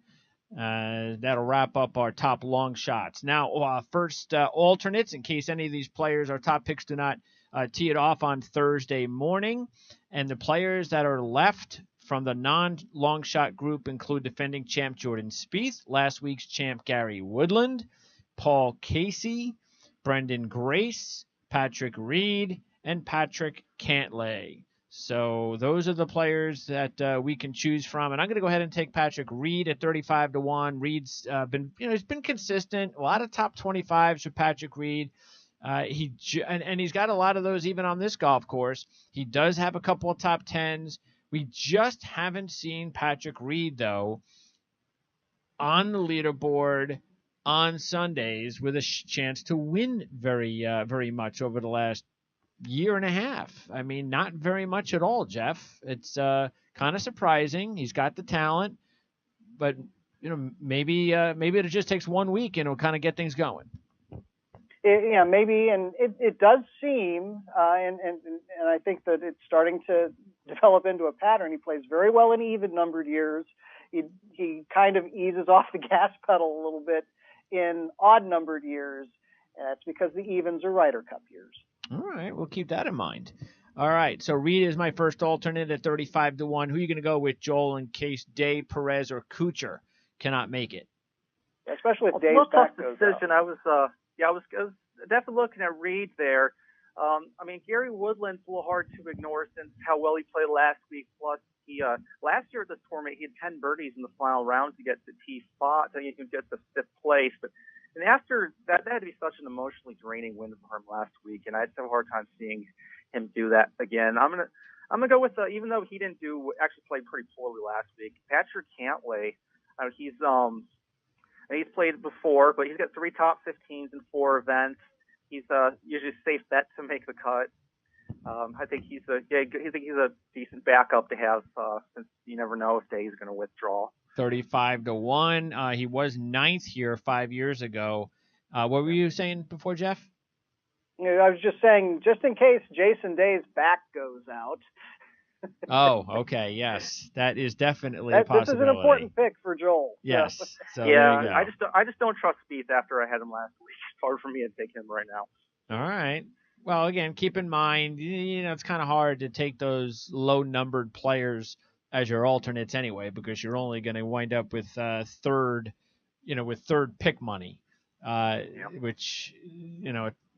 That'll wrap up our top long shots. Now, first alternates, in case any of these players, our top picks, do not tee it off on Thursday morning. And the players that are left from the non-long shot group include defending champ Jordan Spieth, last week's champ Gary Woodland, Paul Casey, Brendan Grace, Patrick Reed, and Patrick Cantlay. So those are the players that we can choose from, and I'm going to go ahead and take Patrick Reed at 35-1. Reed's he's been consistent. A lot of top 25s for Patrick Reed. He's got a lot of those even on this golf course. He does have a couple of top 10s. We just haven't seen Patrick Reed though on the leaderboard on Sundays with a chance to win very much over the last year and a half. I mean, not very much at all, Jeff. It's kind of surprising. He's got the talent, but maybe it just takes 1 week and it'll kind of get things going. Maybe, and it does seem, and I think that it's starting to develop into a pattern. He plays very well in even numbered years. He kind of eases off the gas pedal a little bit in odd numbered years. And that's because the evens are Ryder Cup years. All right, we'll keep that in mind. All right, so Reed is my first alternate at 35-1. Who are you going to go with, Joel, in case Day, Perez, or Kuchar cannot make it? Especially if Day's back goes decision. I was definitely looking at Reed there. I mean, Gary Woodland's a little hard to ignore since how well he played last week. Plus, He last year at this tournament he had 10 birdies in the final round to get to T spot, so he could get to 5th place. But and after that, that had to be such an emotionally draining win for him last week, and I had such a hard time seeing him do that again. I'm gonna go with even though he didn't actually played pretty poorly last week. Patrick Cantlay, he's played before, but he's got 3 top 15s in 4 events. He's usually a safe bet to make the cut. I think he's a decent backup to have since you never know if Day's going to withdraw. 35-1. He was 9th here 5 years ago. What were you saying before, Jeff? I was just saying, just in case Jason Day's back goes out. Oh, okay, yes, that is definitely a possibility. This is an important pick for Joel. Yes. So yeah, I just don't trust Spieth after I had him last week. It's hard for me to take him right now. All right. Well, again, keep in mind, it's kind of hard to take those low-numbered players as your alternates anyway, because you're only going to wind up with third pick money, which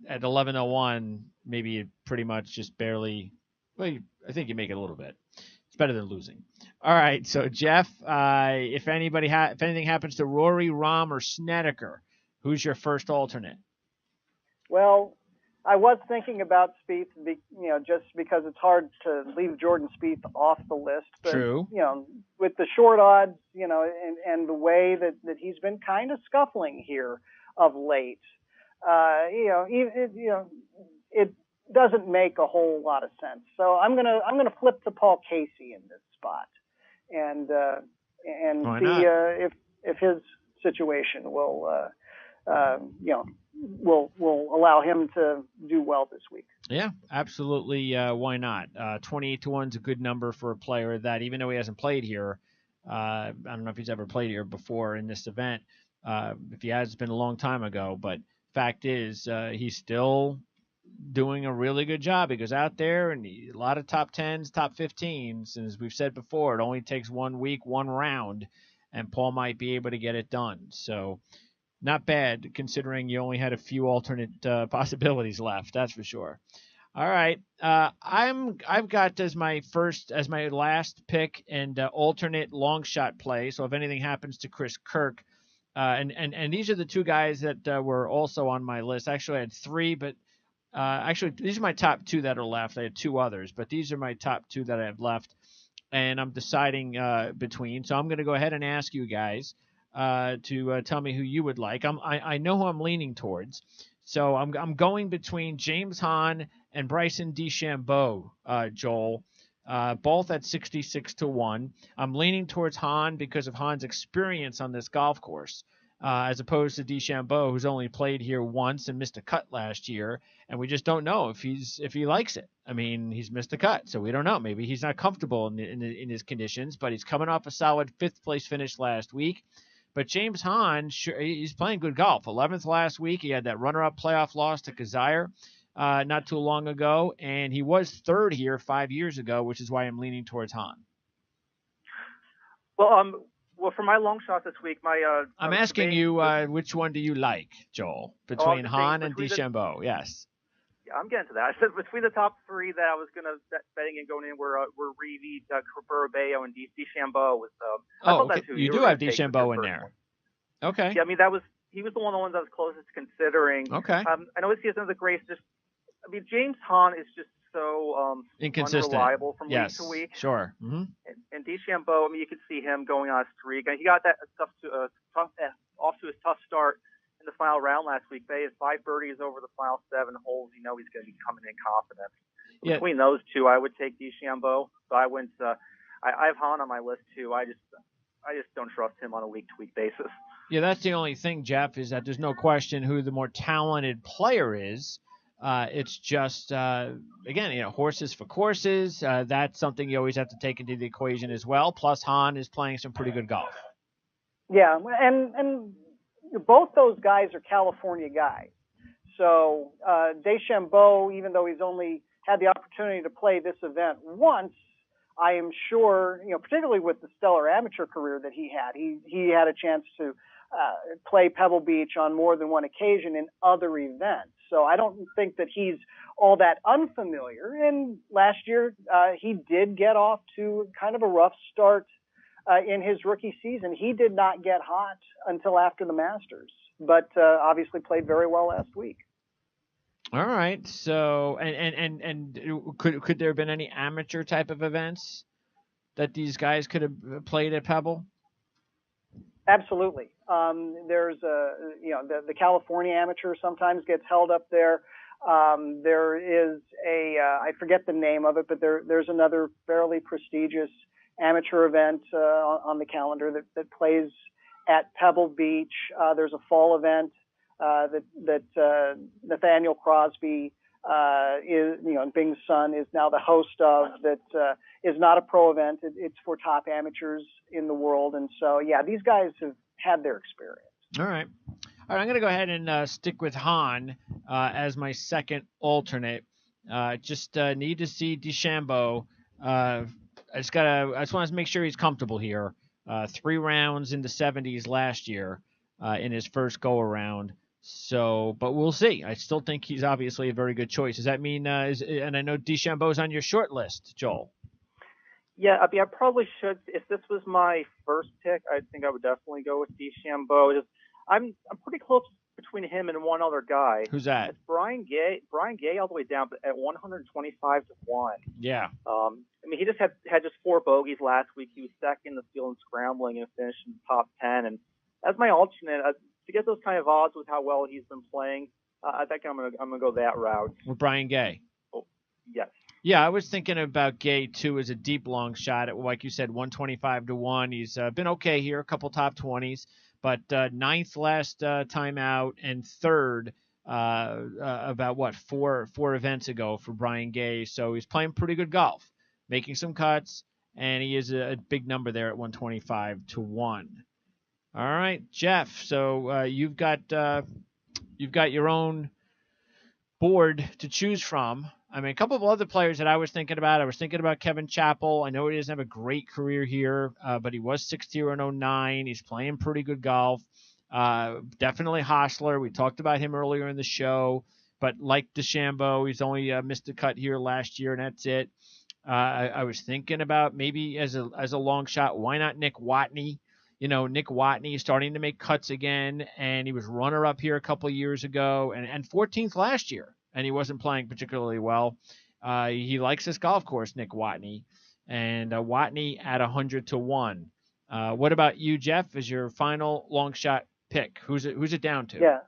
at 11-1, maybe it pretty much just barely. Well, I think you make it a little bit. It's better than losing. All right, so Jeff, if anything happens to Rory, Rahm, or Snedeker, who's your first alternate? Well, I was thinking about Spieth, just because it's hard to leave Jordan Spieth off the list. But, True. With the short odds, and the way that he's been kind of scuffling here of late, it doesn't make a whole lot of sense. So I'm gonna flip to Paul Casey in this spot, and see if his situation will allow him to do well this week. Yeah, absolutely. Why not? 28-1 is a good number for a player that, even though he hasn't played here, I don't know if he's ever played here before in this event. If he has, it's been a long time ago. But fact is, he's still doing a really good job. He goes out there and a lot of top 10s, top 15s. And as we've said before, it only takes 1 week, 1 round, and Paul might be able to get it done. So not bad, considering you only had a few alternate possibilities left. That's for sure. All right, I've got as my last pick and alternate long shot play. So if anything happens to Chris Kirk, and these are the 2 guys that were also on my list. Actually, I had 3, but these are my top 2 that are left. I had 2 others, but these are my top 2 that I have left, and I'm deciding between. So I'm going to go ahead and ask you guys to tell me who you would like. I know who I'm leaning towards. So I'm going between James Hahn and Bryson DeChambeau, Joel, both at 66-1. I'm leaning towards Hahn because of Hahn's experience on this golf course, as opposed to DeChambeau, who's only played here once and missed a cut last year, and we just don't know if he likes it. I mean, he's missed a cut, so we don't know. Maybe he's not comfortable in his conditions, but he's coming off a solid 5th place finish last week. But James Hahn, he's playing good golf. 11th last week. He had that runner-up playoff loss to Kazire not too long ago, and he was 3rd here 5 years ago, which is why I'm leaning towards Hahn. Well, for my long shot this week, I'm asking you, which one do you like, Joel, between Hahn and DeChambeau? Yes. Yeah, I'm getting to that. I said between the top 3 that I was going to betting and going in were Reeve, Curabeo, and DeChambeau. Okay. You do have DeChambeau in there. Okay. Yeah, I mean he was one of the ones I was closest to considering. Okay. I know he has another grace. James Hahn is just so inconsistent, unreliable from week to week. Sure. Mm-hmm. And DeChambeau, you could see him going on a streak, and he got that off to his tough start in the final round last week. They had 5 birdies over the final 7 holes. He's going to be coming in confident. Yeah. Between those 2, I would take DeChambeau. So I went. I have Hahn on my list too. I just don't trust him on a week-to-week basis. Yeah, that's the only thing, Jeff, is that there's no question who the more talented player is. It's just, again, horses for courses. That's something you always have to take into the equation as well. Plus, Hahn is playing some pretty good golf. Yeah, and both those guys are California guys. So DeChambeau, even though he's only had the opportunity to play this event once, I am sure, particularly with the stellar amateur career that he had a chance to play Pebble Beach on more than one occasion in other events. So I don't think that he's all that unfamiliar. And last year, he did get off to kind of a rough start in his rookie season. He did not get hot until after the Masters, but obviously played very well last week. All right. So, and could there have been any amateur type of events that these guys could have played at Pebble? Absolutely. There's the California Amateur sometimes gets held up there. There is I forget the name of it, but there's another fairly prestigious amateur event on the calendar that plays at Pebble Beach. There's a fall event that Nathaniel Crosby Bing's son is now the host of, that is not a pro event. It's for top amateurs in the world. And so, yeah, these guys have had their experience. All right. I'm going to go ahead and stick with Hahn as my second alternate. Just need to see DeChambeau. I just want to make sure he's comfortable here. 3 rounds in the 70s last year in his first go-around. So, but we'll see. I still think he's obviously a very good choice. Does that mean, and I know DeChambeau's on your short list, Joel? Yeah, I mean, I probably should. If this was my first pick, I think I would definitely go with DeChambeau. I'm pretty close between him and one other guy. Who's that? It's Brian Gay. Brian Gay all the way down at 125 to 1. Yeah. I mean, he just had just 4 bogeys last week. He was second in the field in scrambling and finished in the top 10. And as my alternate, to get those kind of odds with how well he's been playing, I think I'm gonna go that route. With Brian Gay. Oh, yes. Yeah, I was thinking about Gay too as a deep long shot at, like you said, 125 to 1. He's been okay here, a couple top 20s, but 9th last time out and 3rd about 4 events ago for Brian Gay. So he's playing pretty good golf, making some cuts, and he is a big number there at 125 to 1. All right, Jeff. So you've got your own board to choose from. I mean, a couple of other players that I was thinking about. I was thinking about Kevin Chappell. I know he doesn't have a great career here, but he was 6th year in 09. He's playing pretty good golf. Definitely Hostler. We talked about him earlier in the show. But like DeChambeau, he's only missed a cut here last year, and that's it. I was thinking about maybe as a long shot, why not Nick Watney? You know, Nick Watney is starting to make cuts again, and he was runner-up here a couple of years ago and 14th last year, and he wasn't playing particularly well. He likes this golf course, Nick Watney, and Watney at 100 to 1. What about you, Jeff, as your final long shot pick? Who's it down to? Yeah,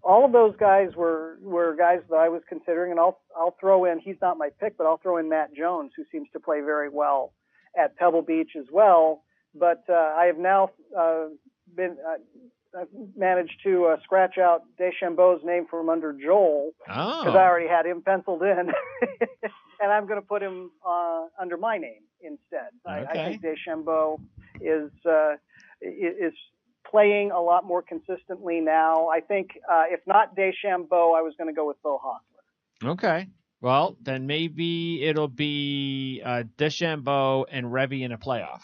all of those guys were guys that I was considering, and I'll throw in, he's not my pick, but I'll throw in Matt Jones, who seems to play very well at Pebble Beach as well. But I have now I've managed to scratch out DeChambeau's name from under Joel, because I already had him penciled in, and I'm going to put him under my name instead. Okay. I think DeChambeau is playing a lot more consistently now. I think if not DeChambeau, I was going to go with Bo Hostler. Okay. Well, then maybe it'll be DeChambeau and Revy in a playoff.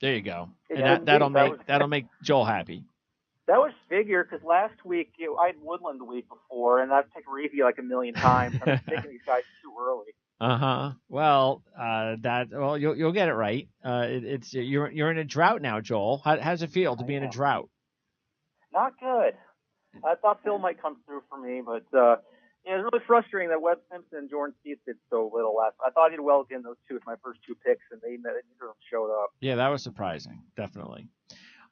There you go. And that'll make Joel happy. That would figure, because last week I had Woodland the week before, and I've taken Revy like a million times. I'm taking these guys too early. Well, you'll get it right. You're in a drought now, Joel. How's it feel to be in a drought? Not good. I thought Phil might come through for me, but it's really frustrating that Webb Simpson and Jordan Spieth did so little last. I thought he'd well get those two with my first 2 picks, and neither of them showed up. Yeah, that was surprising, definitely.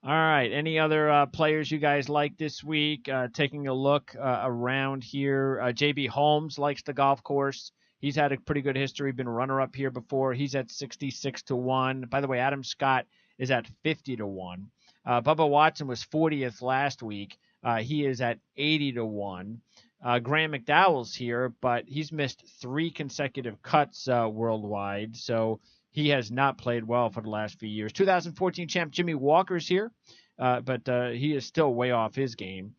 All right, any other players you guys like this week? Taking a look around here, J.B. Holmes likes the golf course. He's had a pretty good history, been runner-up here before. He's at 66 to 1. By the way, Adam Scott is at 50 to 1. Bubba Watson was 40th last week. He is at 80 to 1. Graham McDowell's here, but he's missed 3 consecutive cuts worldwide, so he has not played well for the last few years. 2014 champ Jimmy Walker's here, but he is still way off his game.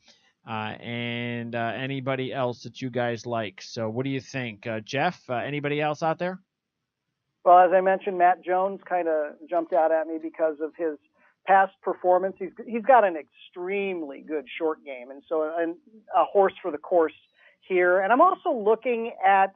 And anybody else that you guys like? So what do you think? Jeff, anybody else out there? Well, as I mentioned, Matt Jones kind of jumped out at me because of his past performance, he's got an extremely good short game, and so a horse for the course here. And I'm also looking at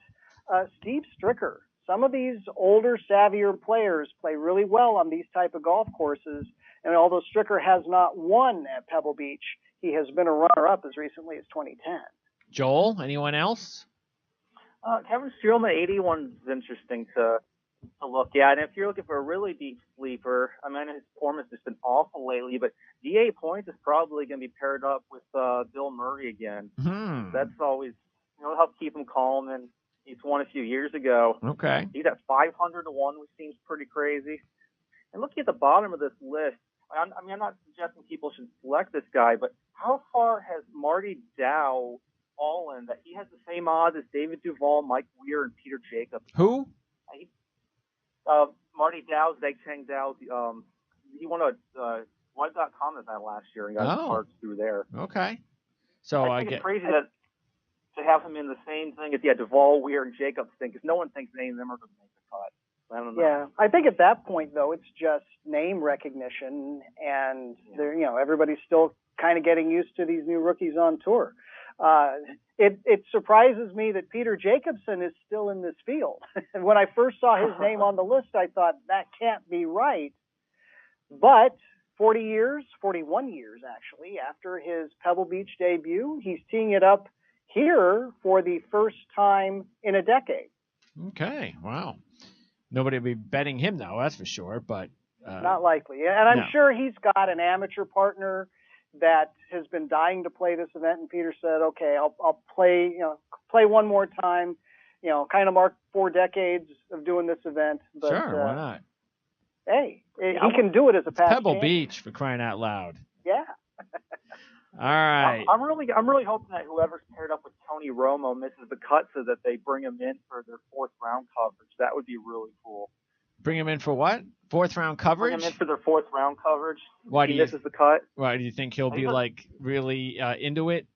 Steve Stricker. Some of these older, savvier players play really well on these type of golf courses, and although Stricker has not won at Pebble Beach, he has been a runner-up as recently as 2010. Joel, anyone else? Kevin Streelman 81 is interesting to look at. And if you're looking for a really deep sleeper, I mean, his performance has been awful lately, but DA Points is probably going to be paired up with Bill Murray again. That's always, help keep him calm, and he's won a few years ago. Okay. He's at 500 to 1, which seems pretty crazy. And looking at the bottom of this list, I'm not suggesting people should select this guy, but how far has Marty Dow fallen that he has the same odds as David Duval, Mike Weir, and Peter Jacobs? Who? Marty Dow, Zhang Cheng Dow. He won a Live.com event last year and got his cards through there. Okay. So I think it's crazy that to have him in the same thing as Duval, Weir, and Jacobs thing, because no one thinks any of them are going to make the cut. I don't know. Yeah, I think at that point though, it's just name recognition, and everybody's still kind of getting used to these new rookies on tour. It surprises me that Peter Jacobson is still in this field. And when I first saw his name on the list, I thought that can't be right. But 41 years actually, after his Pebble Beach debut, he's teeing it up here for the first time in a decade. Okay, wow. Nobody will be betting him though, that's for sure. But not likely. And I'm sure he's got an amateur partner that has been dying to play this event, and Peter said, "Okay, I'll play one more time, kind of mark 4 decades of doing this event." But, sure, why not? Hey, he can do it as a past Pebble champion. Beach, for crying out loud. Yeah. All right. I'm really hoping that whoever's paired up with Tony Romo misses the cut so that they bring him in for their 4th round coverage. That would be really cool. Bring him in for what? 4th round coverage? Bring him in for their 4th round coverage. Why do you misses the cut? Why do you think he'll be really into it?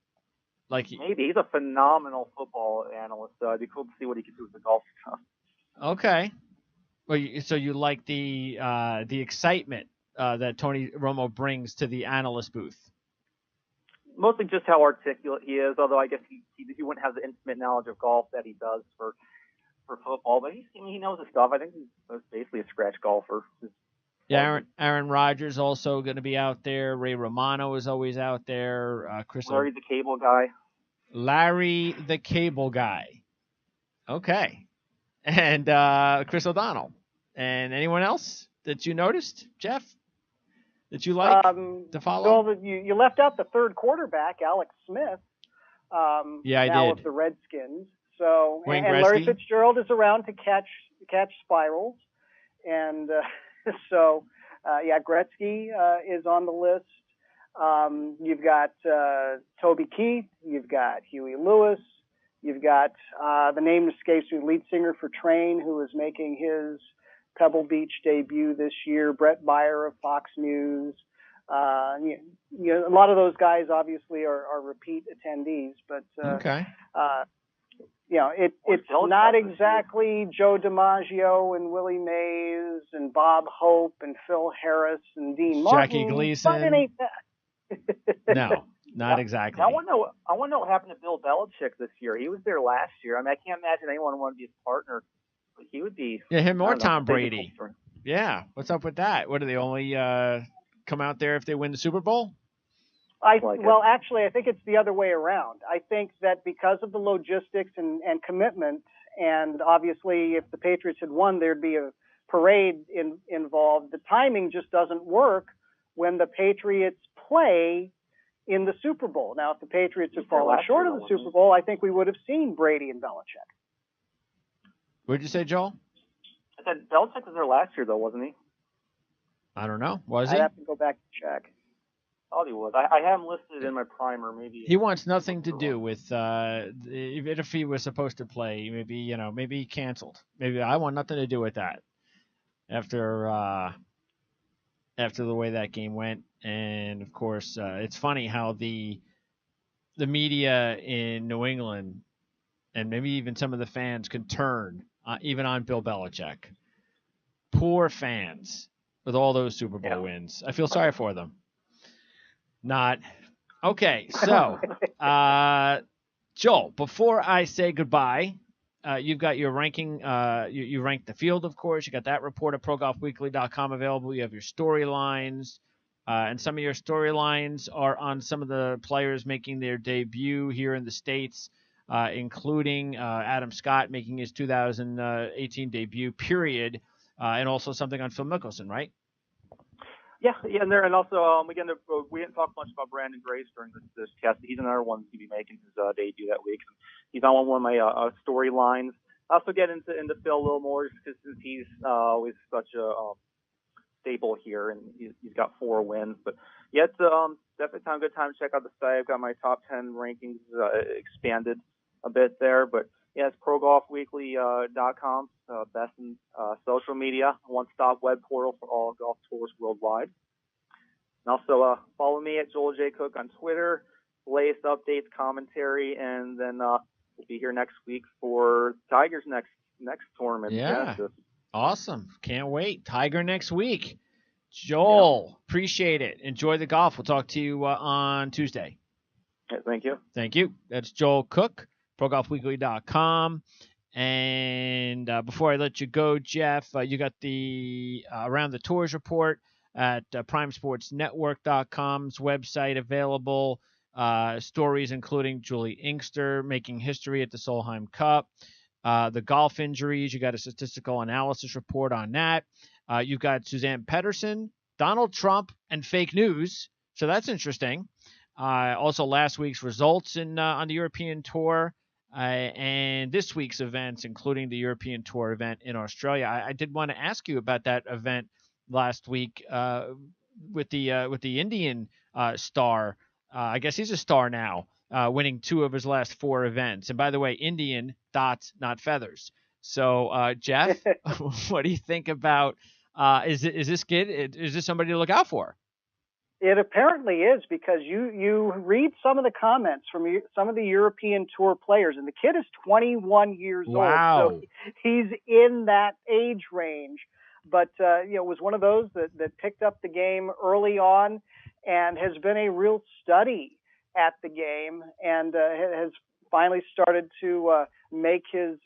Maybe he's a phenomenal football analyst. It'd be cool to see what he can do with the golf stuff. Okay. Well, so you like the excitement that Tony Romo brings to the analyst booth? Mostly just how articulate he is. Although I guess he wouldn't have the intimate knowledge of golf that he does for football, but he knows his stuff. I think he's basically a scratch golfer. Yeah, Aaron Rodgers also going to be out there. Ray Romano is always out there. Larry the Cable Guy. Larry the Cable Guy. Okay. And Chris O'Donnell. And anyone else that you noticed, Jeff, that you like to follow? Well, you left out the third quarterback, Alex Smith. Yeah, I now did. of the Redskins. So Wayne and Gretzky. Larry Fitzgerald is around to catch spirals, and Gretzky is on the list. You've got Toby Keith, you've got Huey Lewis, you've got the name escapes me, lead singer for Train, who is making his Pebble Beach debut this year. Brett Baier of Fox News. A lot of those guys obviously are repeat attendees, but okay. It's not exactly Joe DiMaggio and Willie Mays and Bob Hope and Phil Harris and Dean Martin. Jackie Gleason. But it ain't that. No, not exactly. I want to know what happened to Bill Belichick this year. He was there last year. I mean, I can't imagine anyone would want to be his partner, but he would be. Yeah, him or Tom Brady. Yeah, what's up with that? What do they only come out there if they win the Super Bowl? Actually, I think it's the other way around. I think that because of the logistics and commitment, and obviously if the Patriots had won, there'd be a parade involved. The timing just doesn't work when the Patriots play in the Super Bowl. Now, if the Patriots had fallen short of the Super Bowl, I think we would have seen Brady and Belichick. What did you say, Joel? I said Belichick was there last year, though, wasn't he? I don't know. Was he? I'd have to go back to check. Thought he was. I have him listed in my primer. Maybe he wants nothing to do with if he was supposed to play. Maybe he canceled. Maybe I want nothing to do with that. After the way that game went, and of course, it's funny how the media in New England and maybe even some of the fans can turn even on Bill Belichick. Poor fans. with all those Super Bowl Yeah. wins. I feel sorry for them. Not. Okay, so, Joel, before I say goodbye, you've got your ranking. You ranked the field, of course. You got that report at ProGolfWeekly.com available. You have your storylines. And some of your storylines are on some of the players making their debut here in the States, including Adam Scott making his 2018 debut, period, and also something on Phil Mickelson, right? Yeah, and also we didn't talk much about Brandon Grace during this test. He's another one to be making his debut that week. He's on one of my storylines. I also get into Phil a little more just because since he's always such a staple here, and he's got 4 wins. But yeah, it's definitely good time to check out the site. I've got my top 10 rankings expanded a bit there, but yeah, it's ProGolfWeekly.com, best in social media, one-stop web portal for all golf tours worldwide. And also follow me at Joel J. Cook on Twitter, latest updates, commentary, and then we'll be here next week for Tiger's next tournament. Yeah, awesome. Can't wait. Tiger next week. Joel, appreciate it. Enjoy the golf. We'll talk to you on Tuesday. Yeah, thank you. Thank you. That's Joel Cook, ProGolfWeekly.com. And before I let you go, Jeff, you got the Around the Tours report at PrimeSportsNetwork.com's website available. Stories including Julie Inkster making history at the Solheim Cup. The golf injuries, you got a statistical analysis report on that. You've got Suzanne Pedersen, Donald Trump, and fake news. So that's interesting. Also, last week's results on the European Tour and this week's events, including the European Tour event in Australia. I did want to ask you about that event last week with the Indian star. I guess he's a star now, winning 2 of his last 4 events. And by the way, Indian, dots, not feathers. So, Jeff, what do you think about is this kid? Is this somebody to look out for? It apparently is, because you read some of the comments from some of the European Tour players, and the kid is 21 years old, so he's in that age range. But was one of those that picked up the game early on and has been a real study at the game, and has finally started to make his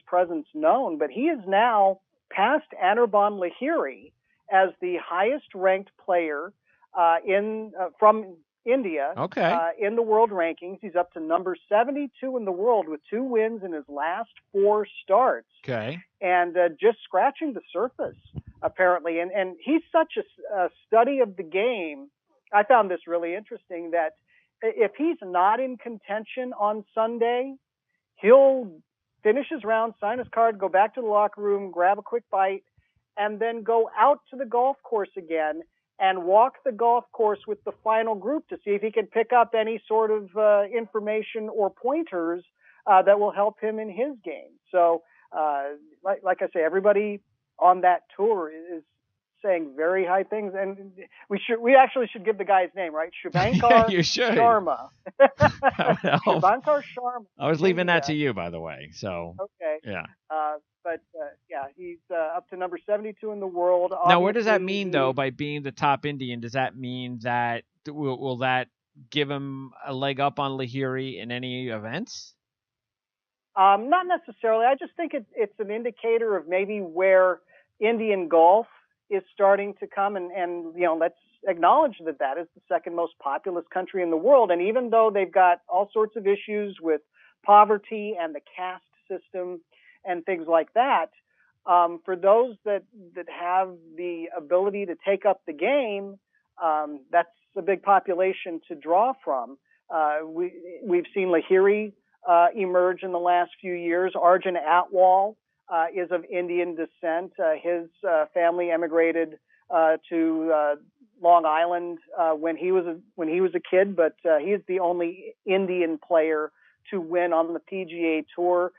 presence known. But he is now past Anirban Lahiri as the highest ranked player from India in the world rankings. He's up to number 72 in the world with 2 wins in his last 4 starts. Okay. And just scratching the surface, apparently. And he's such a study of the game. I found this really interesting, that if he's not in contention on Sunday, he'll finish his round, sign his card, go back to the locker room, grab a quick bite, and then go out to the golf course again and walk the golf course with the final group to see if he can pick up any sort of information or pointers that will help him in his game. So, like I say, everybody on that tour is saying very high things, and we actually should give the guy's name, right? Shubhankar Sharma. Shubhankar Sharma. I was leaving that to you, by the way. So okay, yeah. He's up to number 72 in the world. Now, what does that mean, though, by being the top Indian? Does that mean that will that give him a leg up on Lahiri in any events? Not necessarily. I just think it's an indicator of maybe where Indian golf is starting to come, and let's acknowledge that is the second most populous country in the world. And even though they've got all sorts of issues with poverty and the caste system and things like that, for those that have the ability to take up the game, that's a big population to draw from. We've seen Lahiri emerge in the last few years. Arjun Atwal is of Indian descent. His family emigrated to Long Island when he was a kid, but he is the only Indian player to win on the PGA Tour.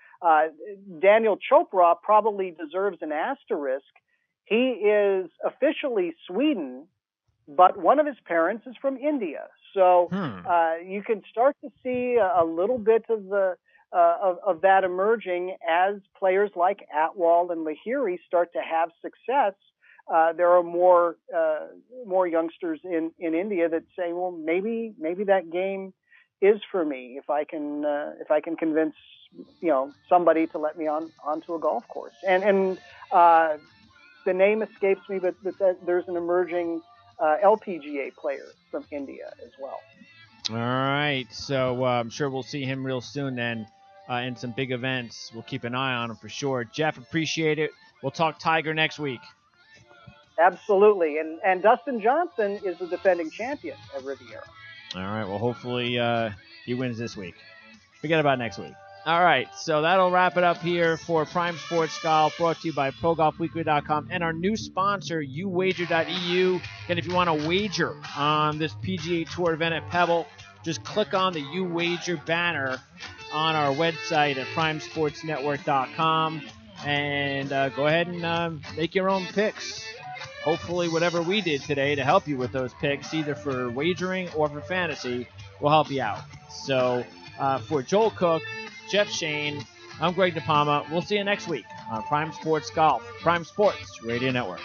Daniel Chopra probably deserves an asterisk. He is officially Sweden, but one of his parents is from India. So you can start to see a little bit of that emerging as players like Atwal and Lahiri start to have success there are more youngsters in India that say, well, maybe that game is for me if I can convince somebody to let me onto a golf course. And the name escapes me, but there's an emerging LPGA player from India as well. All right, so I'm sure we'll see him real soon then in some big events. We'll keep an eye on him for sure. Jeff, appreciate it. We'll talk Tiger next week. Absolutely, and Dustin Johnson is the defending champion at Riviera. All right, well, hopefully he wins this week. Forget about next week. All right, so that'll wrap it up here for Prime Sports Golf, brought to you by ProGolfWeekly.com and our new sponsor, uwager.eu. And if you want to wager on this PGA Tour event at Pebble, just click on the uwager banner on our website at primesportsnetwork.com and go ahead and make your own picks. Hopefully whatever we did today to help you with those picks, either for wagering or for fantasy, will help you out. So for Joel Cook, Jeff Shane, I'm Greg DePalma. We'll see you next week on Prime Sports Golf, Prime Sports Radio Network.